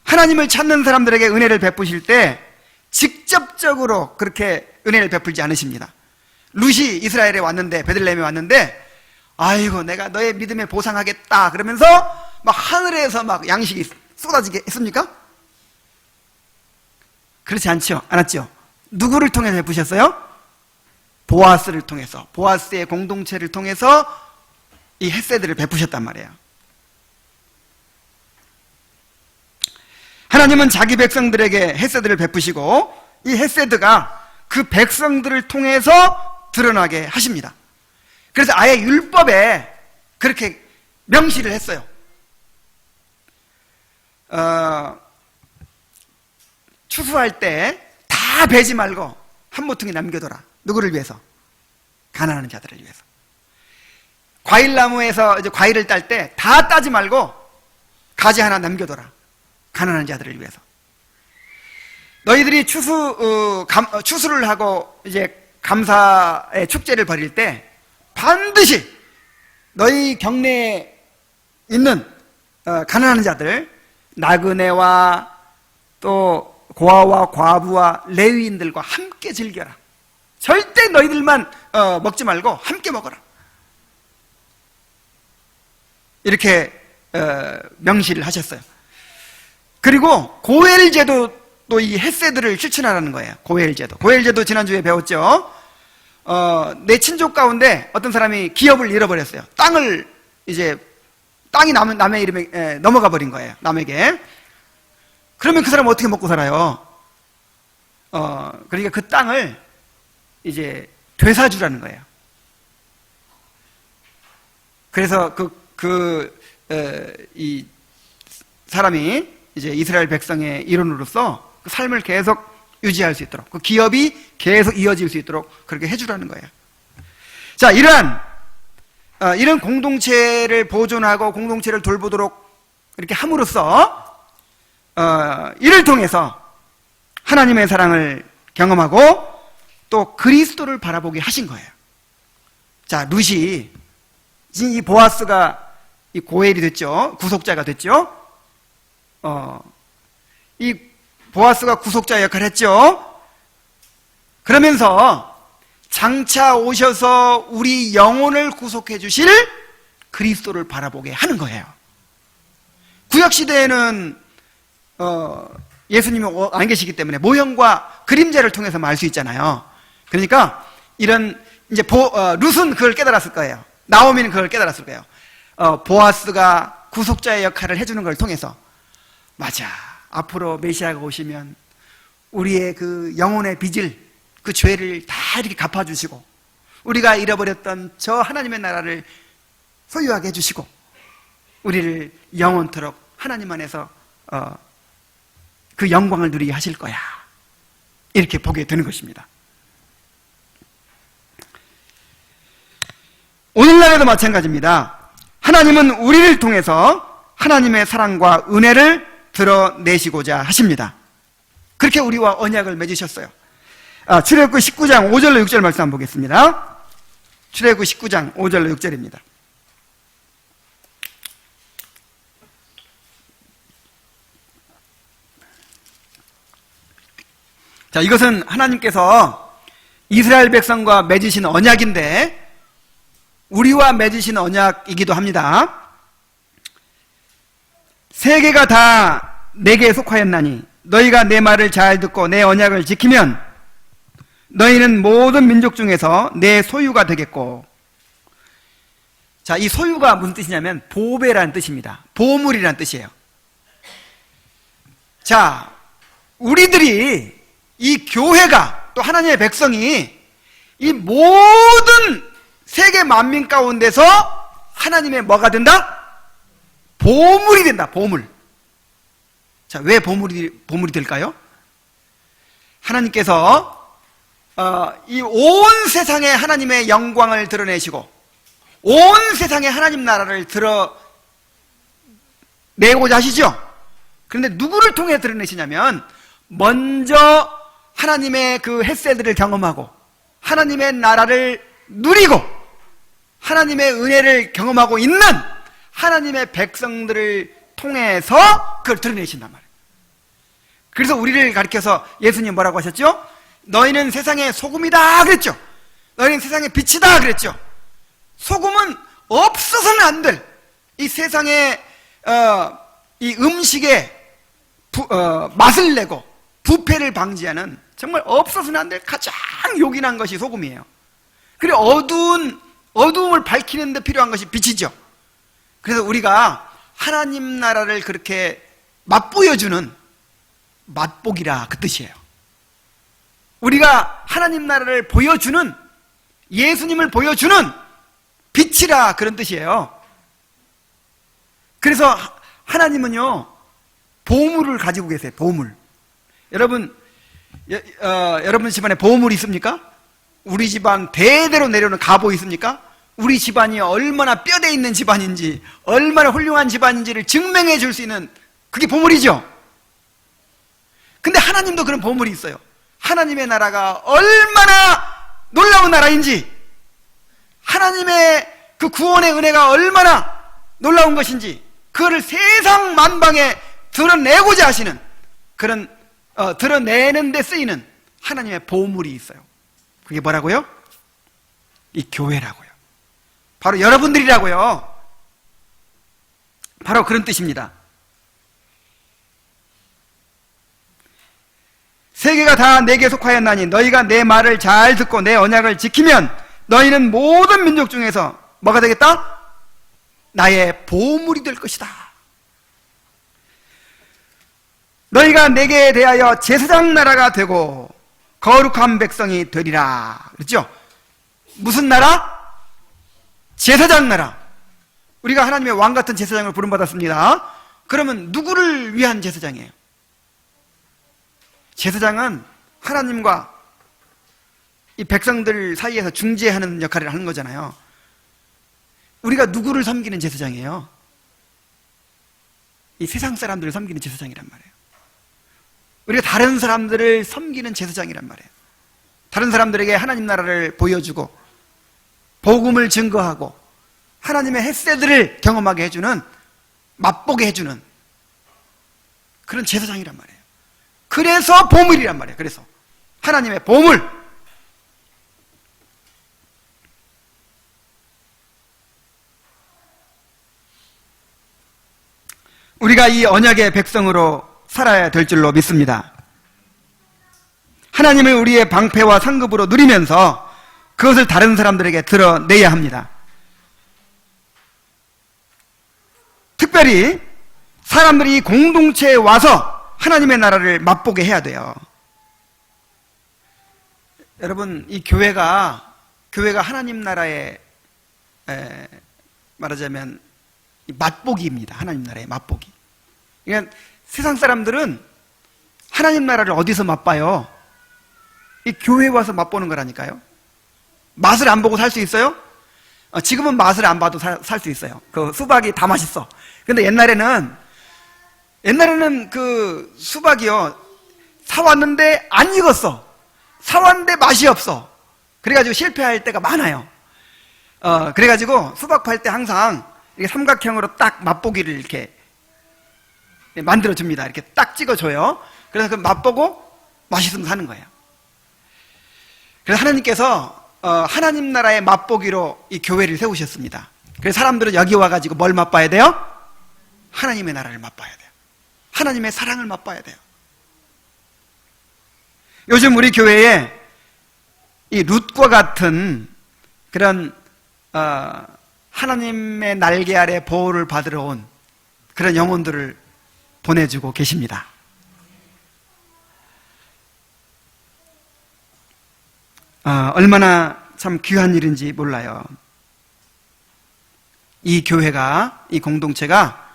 하나님을 찾는 사람들에게 은혜를 베푸실 때 직접적으로 그렇게 은혜를 베풀지 않으십니다. 룻이 이스라엘에 왔는데, 베들레헴에 왔는데, 아이고 내가 너의 믿음에 보상하겠다 그러면서 막 하늘에서 막 양식이 쏟아지게 했습니까? 그렇지 않았죠. 누구를 통해서 베푸셨어요? 보아스를 통해서, 보아스의 공동체를 통해서 이 헤세드를 베푸셨단 말이에요. 하나님은 자기 백성들에게 헤세드를 베푸시고 이 헤세드가 그 백성들을 통해서 드러나게 하십니다. 그래서 아예 율법에 그렇게 명시를 했어요. 추수할 때 다 베지 말고 한 모퉁이 남겨둬라. 누구를 위해서? 가난한 자들을 위해서. 과일나무에서 이제 과일을 딸 때 다 따지 말고 가지 하나 남겨둬라. 가난한 자들을 위해서. 너희들이 추수를 하고 이제 감사의 축제를 벌일 때 반드시 너희 경내에 있는 가난한 자들, 나그네와 또 고아와 과부와 레위인들과 함께 즐겨라. 절대 너희들만 먹지 말고 함께 먹어라. 이렇게 명시를 하셨어요. 그리고 고헬제도도 이 헤세드를 실천하라는 거예요. 고헬제도 지난주에 배웠죠. 내 친족 가운데 어떤 사람이 기업을 잃어버렸어요. 땅이 남의 이름에 넘어가 버린 거예요. 남에게. 그러면 그 사람은 어떻게 먹고 살아요? 그러니까 그 땅을 이제 되사주라는 거예요. 그래서 이 사람이 이제 이스라엘 백성의 일원으로서 그 삶을 계속 유지할 수 있도록, 그 기업이 계속 이어질 수 있도록 그렇게 해주라는 거예요. 자, 이런 공동체를 보존하고 공동체를 돌보도록 이렇게 함으로써 이를 통해서 하나님의 사랑을 경험하고 또 그리스도를 바라보게 하신 거예요. 자, 룻이 이 보아스가 이 고엘이 됐죠. 구속자가 됐죠. 이 보아스가 구속자 역할을 했죠. 그러면서 장차 오셔서 우리 영혼을 구속해 주실 그리스도를 바라보게 하는 거예요. 구약시대에는 예수님이 안 계시기 때문에 모형과 그림자를 통해서만 알 수 있잖아요. 그러니까 이런 이제 룻은 그걸 깨달았을 거예요. 나오미는 그걸 깨달았을 거예요. 보아스가 구속자의 역할을 해주는 걸 통해서, 맞아, 앞으로 메시아가 오시면 우리의 그 영혼의 빚을, 그 죄를 다 이렇게 갚아주시고 우리가 잃어버렸던 저 하나님의 나라를 소유하게 해주시고 우리를 영원토록 하나님 안에서 그 영광을 누리게 하실 거야. 이렇게 보게 되는 것입니다. 오늘날에도 마찬가지입니다. 하나님은 우리를 통해서 하나님의 사랑과 은혜를 드러내시고자 하십니다. 그렇게 우리와 언약을 맺으셨어요. 출애굽기 19장 5절로 6절 말씀 한번 보겠습니다. 출애굽기 19장 5절로 6절입니다. 자, 이것은 하나님께서 이스라엘 백성과 맺으신 언약인데 우리와 맺으신 언약이기도 합니다. 세계가 다 내게 속하였나니 너희가 내 말을 잘 듣고 내 언약을 지키면 너희는 모든 민족 중에서 내 소유가 되겠고. 자, 이 소유가 무슨 뜻이냐면 보배라는 뜻입니다. 보물이라는 뜻이에요. 자, 우리들이, 이 교회가, 또 하나님의 백성이 이 모든 세계 만민 가운데서 하나님의 뭐가 된다? 보물이 된다. 보물. 자, 왜 보물이 될까요? 하나님께서 이 온 세상에 하나님의 영광을 드러내시고 온 세상에 하나님 나라를 드러내고자 하시죠. 그런데 누구를 통해 드러내시냐면 먼저 하나님의 그 헷세들을 경험하고 하나님의 나라를 누리고 하나님의 은혜를 경험하고 있는 하나님의 백성들을 통해서 그걸 드러내신단 말이에요. 그래서 우리를 가리켜서 예수님 뭐라고 하셨죠? 너희는 세상의 소금이다 그랬죠. 너희는 세상의 빛이다 그랬죠. 소금은 없어서는 안 될 이 세상의 이 음식에 맛을 내고 부패를 방지하는 정말 없어서는 안 될 가장 요긴한 것이 소금이에요. 그리고 어두움을 밝히는 데 필요한 것이 빛이죠. 그래서 우리가 하나님 나라를 그렇게 맛보여주는 맛보기라 그 뜻이에요. 우리가 하나님 나라를 보여주는, 예수님을 보여주는 빛이라 그런 뜻이에요. 그래서 하나님은요 보물을 가지고 계세요. 보물. 여러분 집안에 보물이 있습니까? 우리 집안 대대로 내려오는 갑오 있습니까? 우리 집안이 얼마나 뼈대 있는 집안인지, 얼마나 훌륭한 집안인지를 증명해 줄 수 있는 그게 보물이죠. 근데 하나님도 그런 보물이 있어요. 하나님의 나라가 얼마나 놀라운 나라인지, 하나님의 그 구원의 은혜가 얼마나 놀라운 것인지, 그거를 세상 만방에 드러내고자 하시는 그런 드러내는 데 쓰이는 하나님의 보물이 있어요. 그게 뭐라고요? 이 교회라고요. 바로 여러분들이라고요. 바로 그런 뜻입니다. 세계가 다 내게 속하였나니 너희가 내 말을 잘 듣고 내 언약을 지키면 너희는 모든 민족 중에서 뭐가 되겠다? 나의 보물이 될 것이다. 너희가 내게 대하여 제사장 나라가 되고 거룩한 백성이 되리라. 그렇죠? 무슨 나라? 제사장 나라. 우리가 하나님의 왕 같은 제사장을 부름받았습니다. 그러면 누구를 위한 제사장이에요? 제사장은 하나님과 이 백성들 사이에서 중재하는 역할을 하는 거잖아요. 우리가 누구를 섬기는 제사장이에요? 이 세상 사람들을 섬기는 제사장이란 말이에요. 우리가 다른 사람들을 섬기는 제사장이란 말이에요. 다른 사람들에게 하나님 나라를 보여주고 복음을 증거하고 하나님의 헷세들을 경험하게 해주는, 맛보게 해주는 그런 제사장이란 말이에요. 그래서 보물이란 말이에요. 그래서 하나님의 보물. 우리가 이 언약의 백성으로 살아야 될 줄로 믿습니다. 하나님을 우리의 방패와 상급으로 누리면서 그것을 다른 사람들에게 드러내야 합니다. 특별히 사람들이 공동체에 와서 하나님의 나라를 맛보게 해야 돼요. 여러분, 이 교회가 하나님 나라의 말하자면 맛보기입니다. 하나님 나라의 맛보기. 그러니까 세상 사람들은 하나님 나라를 어디서 맛봐요? 이 교회에 와서 맛보는 거라니까요. 맛을 안 보고 살 수 있어요? 지금은 맛을 안 봐도 살 수 있어요. 그 수박이 다 맛있어. 근데 옛날에는 그 수박이요, 사왔는데 안 익었어. 사왔는데 맛이 없어. 그래가지고 실패할 때가 많아요. 그래가지고 수박 팔 때 항상 이렇게 삼각형으로 딱 맛보기를 이렇게 만들어줍니다. 이렇게 딱 찍어줘요. 그래서 그 맛보고 맛있으면 사는 거예요. 그래서 하나님께서 하나님 나라의 맛보기로 이 교회를 세우셨습니다. 그래서 사람들은 여기 와가지고 뭘 맛봐야 돼요? 하나님의 나라를 맛봐야 돼요. 하나님의 사랑을 맛봐야 돼요. 요즘 우리 교회에 이 룻과 같은 그런 하나님의 날개 아래 보호를 받으러 온 그런 영혼들을 보내주고 계십니다. 얼마나 참 귀한 일인지 몰라요. 이 교회가, 이 공동체가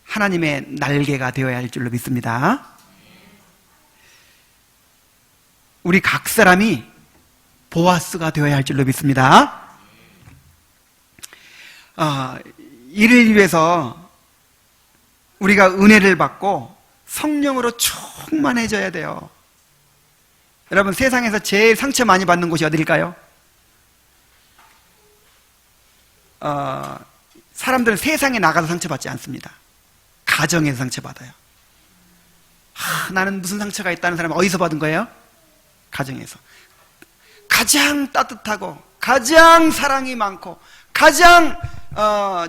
하나님의 날개가 되어야 할 줄로 믿습니다. 우리 각 사람이 보아스가 되어야 할 줄로 믿습니다. 이를 위해서 우리가 은혜를 받고 성령으로 충만해져야 돼요. 여러분, 세상에서 제일 상처 많이 받는 곳이 어디일까요? 사람들은 세상에 나가서 상처받지 않습니다. 가정에서 상처받아요. 나는 무슨 상처가 있다는 사람은 어디서 받은 거예요? 가정에서. 가장 따뜻하고 가장 사랑이 많고 가장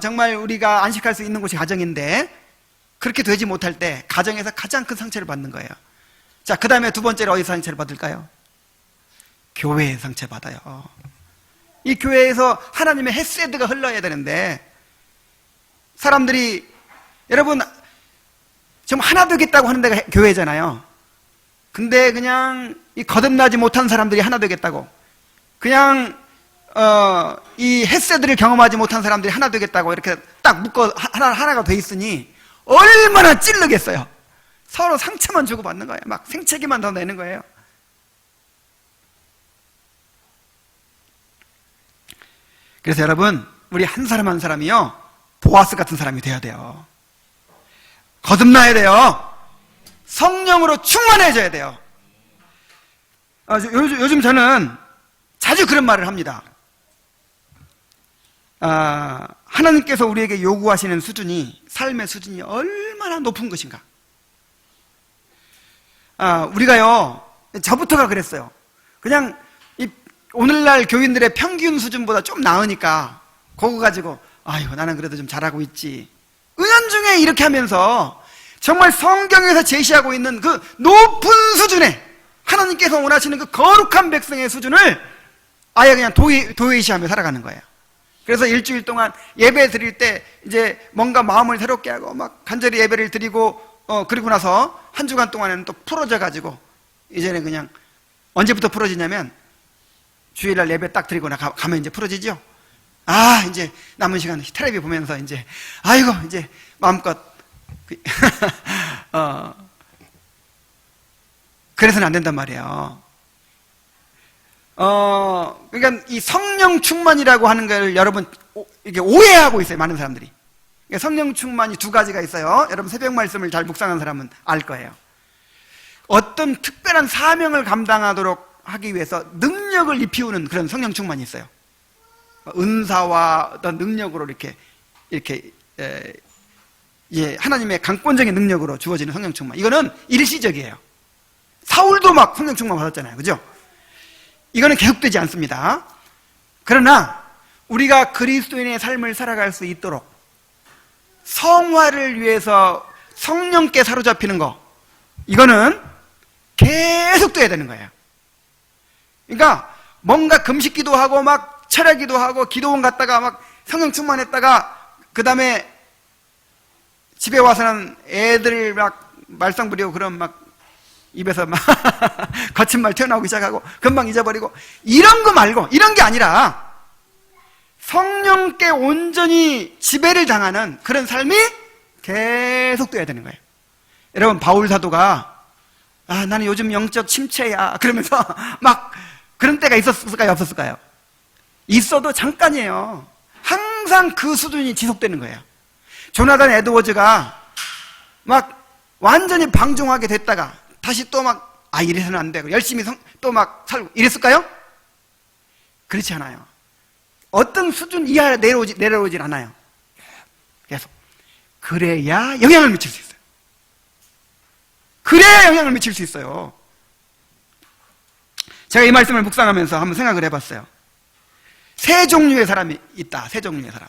정말 우리가 안식할 수 있는 곳이 가정인데, 그렇게 되지 못할 때 가정에서 가장 큰 상처를 받는 거예요. 자, 그 다음에 두 번째로 어디서 상처를 받을까요? 교회에서 상처받아요. 이 교회에서 하나님의 헤세드가 흘러야 되는데, 사람들이, 여러분, 좀 하나 되겠다고 하는 데가 교회잖아요. 근데 그냥 이 거듭나지 못한 사람들이 하나 되겠다고, 그냥 이 헤세드를 경험하지 못한 사람들이 하나 되겠다고 이렇게 딱 묶어 하나가 돼 있으니 얼마나 찌르겠어요. 서로 상처만 주고받는 거예요. 막 생채기만 더 내는 거예요. 그래서 여러분, 우리 한 사람 한 사람이요, 보아스 같은 사람이 돼야 돼요. 거듭나야 돼요. 성령으로 충만해져야 돼요. 요즘 저는 자주 그런 말을 합니다. 하나님께서 우리에게 요구하시는 수준이, 삶의 수준이 얼마나 높은 것인가. 우리가요, 저부터가 그랬어요. 그냥 오늘날 교인들의 평균 수준보다 좀 나으니까 그거 가지고 아이고 나는 그래도 좀 잘하고 있지, 은연중에 이렇게 하면서 정말 성경에서 제시하고 있는 그 높은 수준의, 하나님께서 원하시는 그 거룩한 백성의 수준을 아예 그냥 도외시하며 살아가는 거예요. 그래서 일주일 동안 예배 드릴 때 이제 뭔가 마음을 새롭게 하고 막 간절히 예배를 드리고 그리고 나서 한 주간 동안에는 또 풀어져 가지고, 이제는 그냥 언제부터 풀어지냐면 주일날 예배 딱 드리고 가면 이제 풀어지죠. 이제 남은 시간 텔레비 보면서 이제 아이고 이제 마음껏 그래서는 안 된단 말이에요. 그러니까 이 성령 충만이라고 하는 걸 여러분 이게 오해하고 있어요, 많은 사람들이. 그러니까 성령 충만이 두 가지가 있어요. 여러분 새벽 말씀을 잘 묵상한 사람은 알 거예요. 어떤 특별한 사명을 감당하도록 하기 위해서 능력을 입히우는 그런 성령 충만이 있어요. 은사와 어떤 능력으로 이렇게 하나님의 강권적인 능력으로 주어지는 성령 충만. 이거는 일시적이에요. 사울도 막 성령 충만 받았잖아요, 그죠? 이거는 계속되지 않습니다. 그러나 우리가 그리스도인의 삶을 살아갈 수 있도록 성화를 위해서 성령께 사로잡히는 거, 이거는 계속돼야 되는 거예요. 그러니까 뭔가 금식 기도하고 막 철야 기도하고 기도원 갔다가 막 성령 충만했다가 그 다음에 집에 와서는 애들 막 말썽 부리고 그런 막 입에서 막 거친 말 튀어나오기 시작하고 금방 잊어버리고, 이런 거 말고, 이런 게 아니라 성령께 온전히 지배를 당하는 그런 삶이 계속돼야 되는 거예요. 여러분, 바울 사도가 나는 요즘 영적 침체야 그러면서 막 그런 때가 있었을까요, 없었을까요? 있어도 잠깐이에요. 항상 그 수준이 지속되는 거예요. 조나단 에드워즈가 막 완전히 방종하게 됐다가 다시 또 막 이래서는 안 되고 열심히 또 막 살고 이랬을까요? 그렇지 않아요. 어떤 수준 이하 내려오질 않아요. 계속. 그래야 영향을 미칠 수 있어요. 그래야 영향을 미칠 수 있어요. 제가 이 말씀을 묵상하면서 한번 생각을 해봤어요. 세 종류의 사람이 있다. 세 종류의 사람.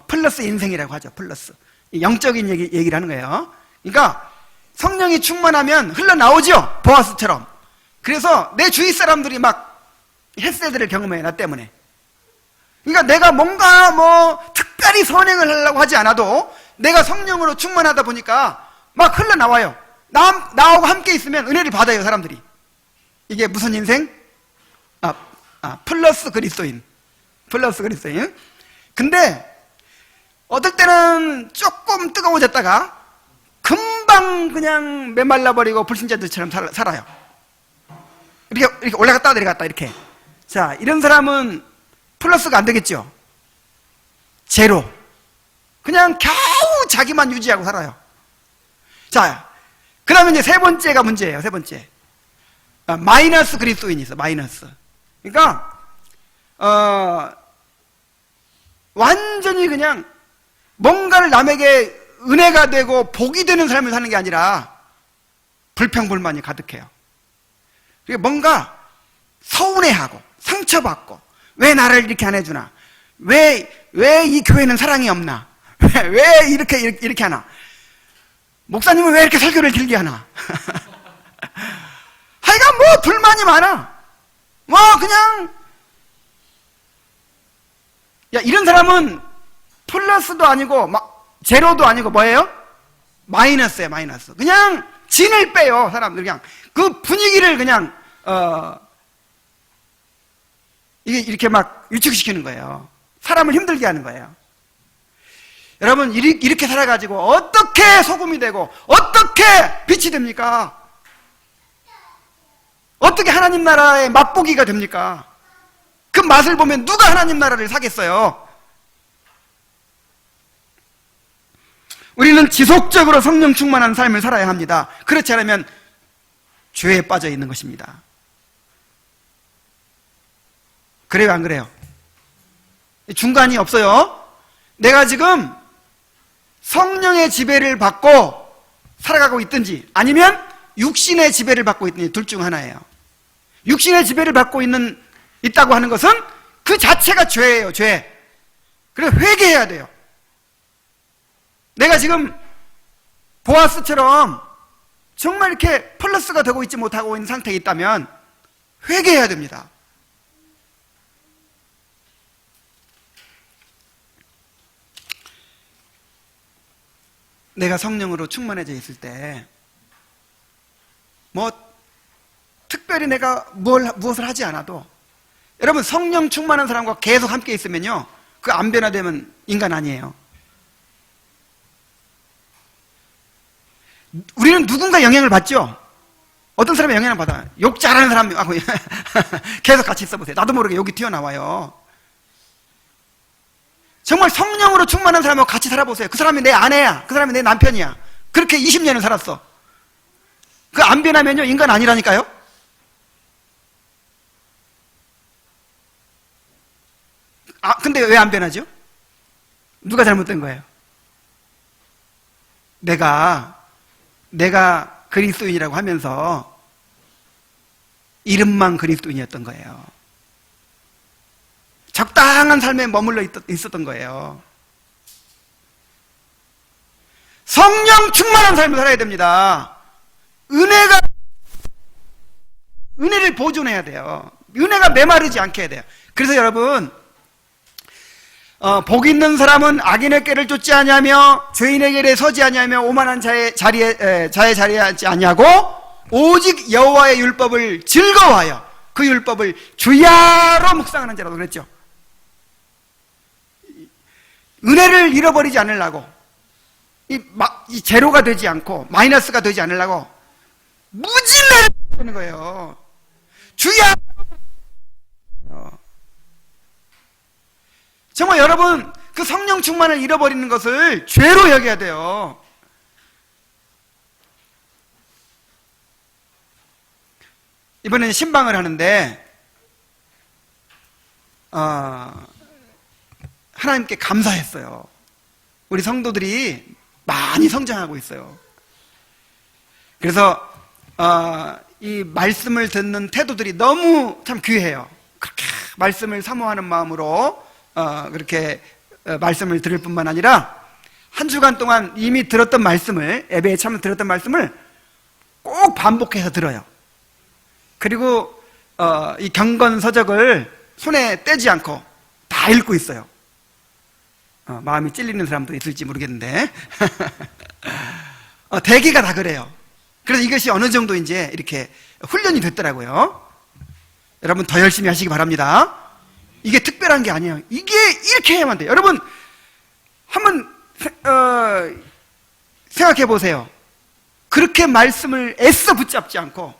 플러스 인생이라고 하죠. 플러스. 영적인 얘기를 하는 거예요. 그러니까 성령이 충만하면 흘러나오죠. 보아스처럼. 그래서 내 주위 사람들이 막 헤세드를 경험해, 나 때문에. 그러니까 내가 뭔가 특별히 선행을 하려고 하지 않아도 내가 성령으로 충만하다 보니까 막 흘러나와요. 나하고 함께 있으면 은혜를 받아요, 사람들이. 이게 무슨 인생? 플러스 그리스도인. 플러스 그리스도인. 근데 어떨 때는 조금 뜨거워졌다가 금방 그냥 메말라버리고 불신자들처럼 살아요. 이렇게 올라갔다 내려갔다 이렇게. 자, 이런 사람은 플러스가 안 되겠죠. 제로. 그냥 겨우 자기만 유지하고 살아요. 자, 그 다음에 이제 세 번째가 문제예요. 세 번째. 마이너스 그리스도인이 있어, 마이너스. 그러니까, 완전히 그냥 뭔가를 남에게 은혜가 되고 복이 되는 삶을 사는 게 아니라 불평불만이 가득해요. 그러니까 뭔가 서운해하고 상처받고 왜 나를 이렇게 안 해주나? 왜 이 교회는 사랑이 없나? 왜 이렇게 하나? 목사님은 왜 이렇게 설교를 길게 하나? 하여간 뭐 불만이 많아. 뭐 그냥 야, 이런 사람은 플러스도 아니고 제로도 아니고 뭐예요? 마이너스예요, 마이너스. 그냥 진을 빼요, 사람들. 그냥 그 분위기를 그냥 이렇게 막 위축시키는 거예요. 사람을 힘들게 하는 거예요. 여러분, 이렇게 살아가지고 어떻게 소금이 되고 어떻게 빛이 됩니까? 어떻게 하나님 나라의 맛보기가 됩니까? 그 맛을 보면 누가 하나님 나라를 사겠어요? 우리는 지속적으로 성령 충만한 삶을 살아야 합니다. 그렇지 않으면 죄에 빠져 있는 것입니다. 그래요, 안 그래요? 중간이 없어요. 내가 지금 성령의 지배를 받고 살아가고 있든지 아니면 육신의 지배를 받고 있든지 둘 중 하나예요. 육신의 지배를 받고 있다고 하는 것은 그 자체가 죄예요, 죄. 그래서 회개해야 돼요. 내가 지금 보아스처럼 정말 이렇게 플러스가 되고 있지 못하고 있는 상태에 있다면 회개해야 됩니다. 내가 성령으로 충만해져 있을 때 뭐 특별히 내가 무엇을 하지 않아도 여러분 성령 충만한 사람과 계속 함께 있으면요 그 안 변화되면 인간 아니에요. 우리는 누군가 영향을 받죠. 어떤 사람이 영향을 받아. 욕 잘하는 사람하고 계속 같이 있어보세요. 나도 모르게 욕이 튀어나와요. 정말 성령으로 충만한 사람하고 같이 살아보세요. 그 사람이 내 아내야, 그 사람이 내 남편이야. 그렇게 20년을 살았어. 그 안 변하면요 인간 아니라니까요. 근데 왜 안 변하죠? 누가 잘못된 거예요? 내가 그리스도인이라고 하면서 이름만 그리스도인이었던 거예요. 적당한 삶에 머물러 있었던 거예요. 성령 충만한 삶을 살아야 됩니다. 은혜를 보존해야 돼요. 은혜가 메마르지 않게 해야 돼요. 그래서 여러분, 복 있는 사람은 악인의 꾀를 쫓지 아니하며 죄인의 길에 서지 아니하며 오만한 자의 자리에 앉지 아니하고 오직 여호와의 율법을 즐거워하여 그 율법을 주야로 묵상하는 자라고 그랬죠. 은혜를 잃어버리지 않으려고 이 제로가 되지 않고 마이너스가 되지 않으려고 무진을 하는 거예요. 주야. 정말 여러분 그 성령 충만을 잃어버리는 것을 죄로 여겨야 돼요. 이번에는 신방을 하는데 하나님께 감사했어요. 우리 성도들이 많이 성장하고 있어요. 그래서 이 말씀을 듣는 태도들이 너무 참 귀해요. 그렇게 말씀을 사모하는 마음으로 그렇게 말씀을 들을 뿐만 아니라 한 주간 동안 이미 들었던 말씀을 예배에 참여 들었던 말씀을 꼭 반복해서 들어요. 그리고 이 경건서적을 손에 떼지 않고 다 읽고 있어요. 마음이 찔리는 사람도 있을지 모르겠는데 대개가 다 그래요. 그래서 이것이 어느 정도 이제 이렇게 훈련이 됐더라고요. 여러분 더 열심히 하시기 바랍니다. 이게 특별한 게 아니에요. 이게 이렇게 해야만 돼요. 여러분 한번 생각해 보세요. 그렇게 말씀을 애써 붙잡지 않고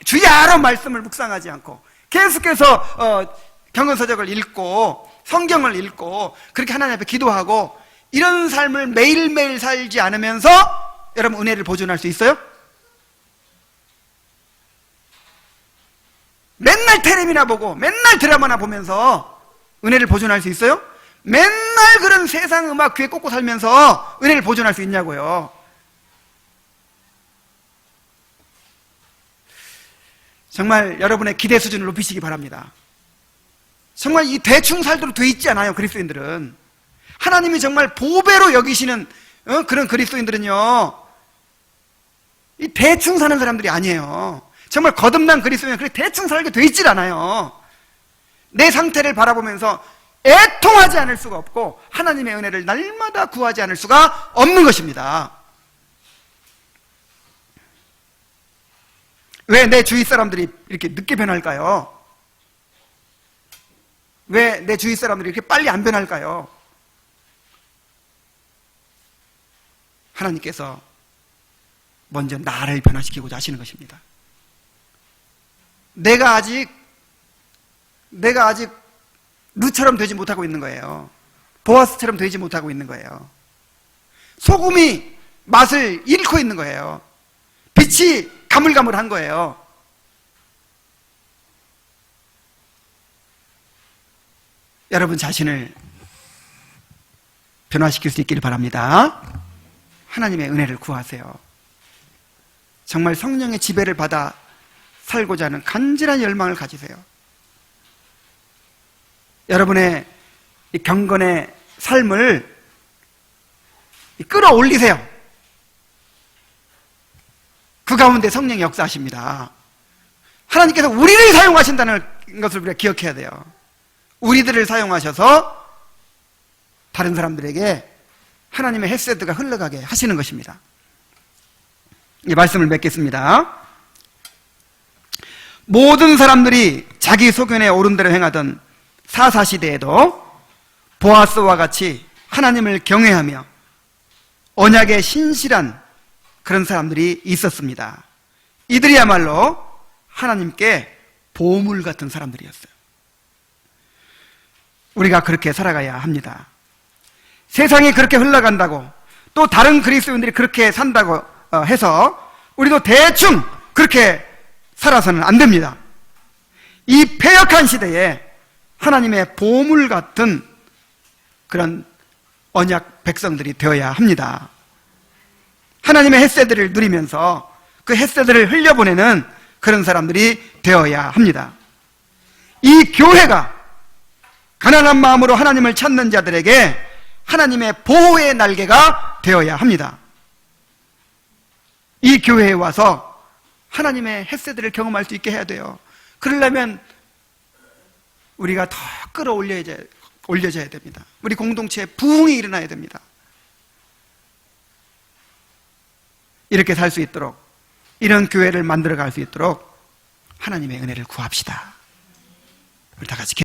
주야로 말씀을 묵상하지 않고 계속해서 경건서적을 읽고 성경을 읽고 그렇게 하나님 앞에 기도하고 이런 삶을 매일매일 살지 않으면서 여러분 은혜를 보존할 수 있어요? 맨날 텔레비나 보고 맨날 드라마나 보면서 은혜를 보존할 수 있어요? 맨날 그런 세상 음악 귀에 꽂고 살면서 은혜를 보존할 수 있냐고요. 정말 여러분의 기대 수준을 높이시기 바랍니다. 정말 이 대충 살도록 돼 있지 않아요. 그리스도인들은 하나님이 정말 보배로 여기시는 그런 그리스도인들은요, 이 대충 사는 사람들이 아니에요. 정말 거듭난 그리스도인은 그렇게 대충 살게 돼 있질 않아요. 내 상태를 바라보면서 애통하지 않을 수가 없고 하나님의 은혜를 날마다 구하지 않을 수가 없는 것입니다. 왜 내 주위 사람들이 이렇게 늦게 변할까요? 왜 내 주위 사람들이 이렇게 빨리 안 변할까요? 하나님께서 먼저 나를 변화시키고자 하시는 것입니다. 내가 아직 루처럼 되지 못하고 있는 거예요. 보아스처럼 되지 못하고 있는 거예요. 소금이 맛을 잃고 있는 거예요. 빛이 가물가물한 거예요. 여러분 자신을 변화시킬 수 있기를 바랍니다. 하나님의 은혜를 구하세요. 정말 성령의 지배를 받아 살고자 하는 간절한 열망을 가지세요. 여러분의 이 경건의 삶을 끌어올리세요. 그 가운데 성령이 역사하십니다. 하나님께서 우리를 사용하신다는 것을 우리가 기억해야 돼요. 우리들을 사용하셔서 다른 사람들에게 하나님의 헤세드가 흘러가게 하시는 것입니다. 이 말씀을 맺겠습니다. 모든 사람들이 자기 소견에 옳은 대로 행하던 사사시대에도 보아스와 같이 하나님을 경외하며 언약에 신실한 그런 사람들이 있었습니다. 이들이야말로 하나님께 보물 같은 사람들이었어요. 우리가 그렇게 살아가야 합니다. 세상이 그렇게 흘러간다고 또 다른 그리스도인들이 그렇게 산다고 해서 우리도 대충 그렇게 살아서는 안 됩니다. 이 패역한 시대에 하나님의 보물 같은 그런 언약 백성들이 되어야 합니다. 하나님의 햇새들을 누리면서 그 햇새들을 흘려보내는 그런 사람들이 되어야 합니다. 이 교회가 가난한 마음으로 하나님을 찾는 자들에게 하나님의 보호의 날개가 되어야 합니다. 이 교회에 와서 하나님의 햇새들을 경험할 수 있게 해야 돼요. 그러려면 우리가 더 끌어올려져야 됩니다. 우리 공동체에 부흥이 일어나야 됩니다. 이렇게 살 수 있도록, 이런 교회를 만들어갈 수 있도록 하나님의 은혜를 구합시다. 우리 다 같이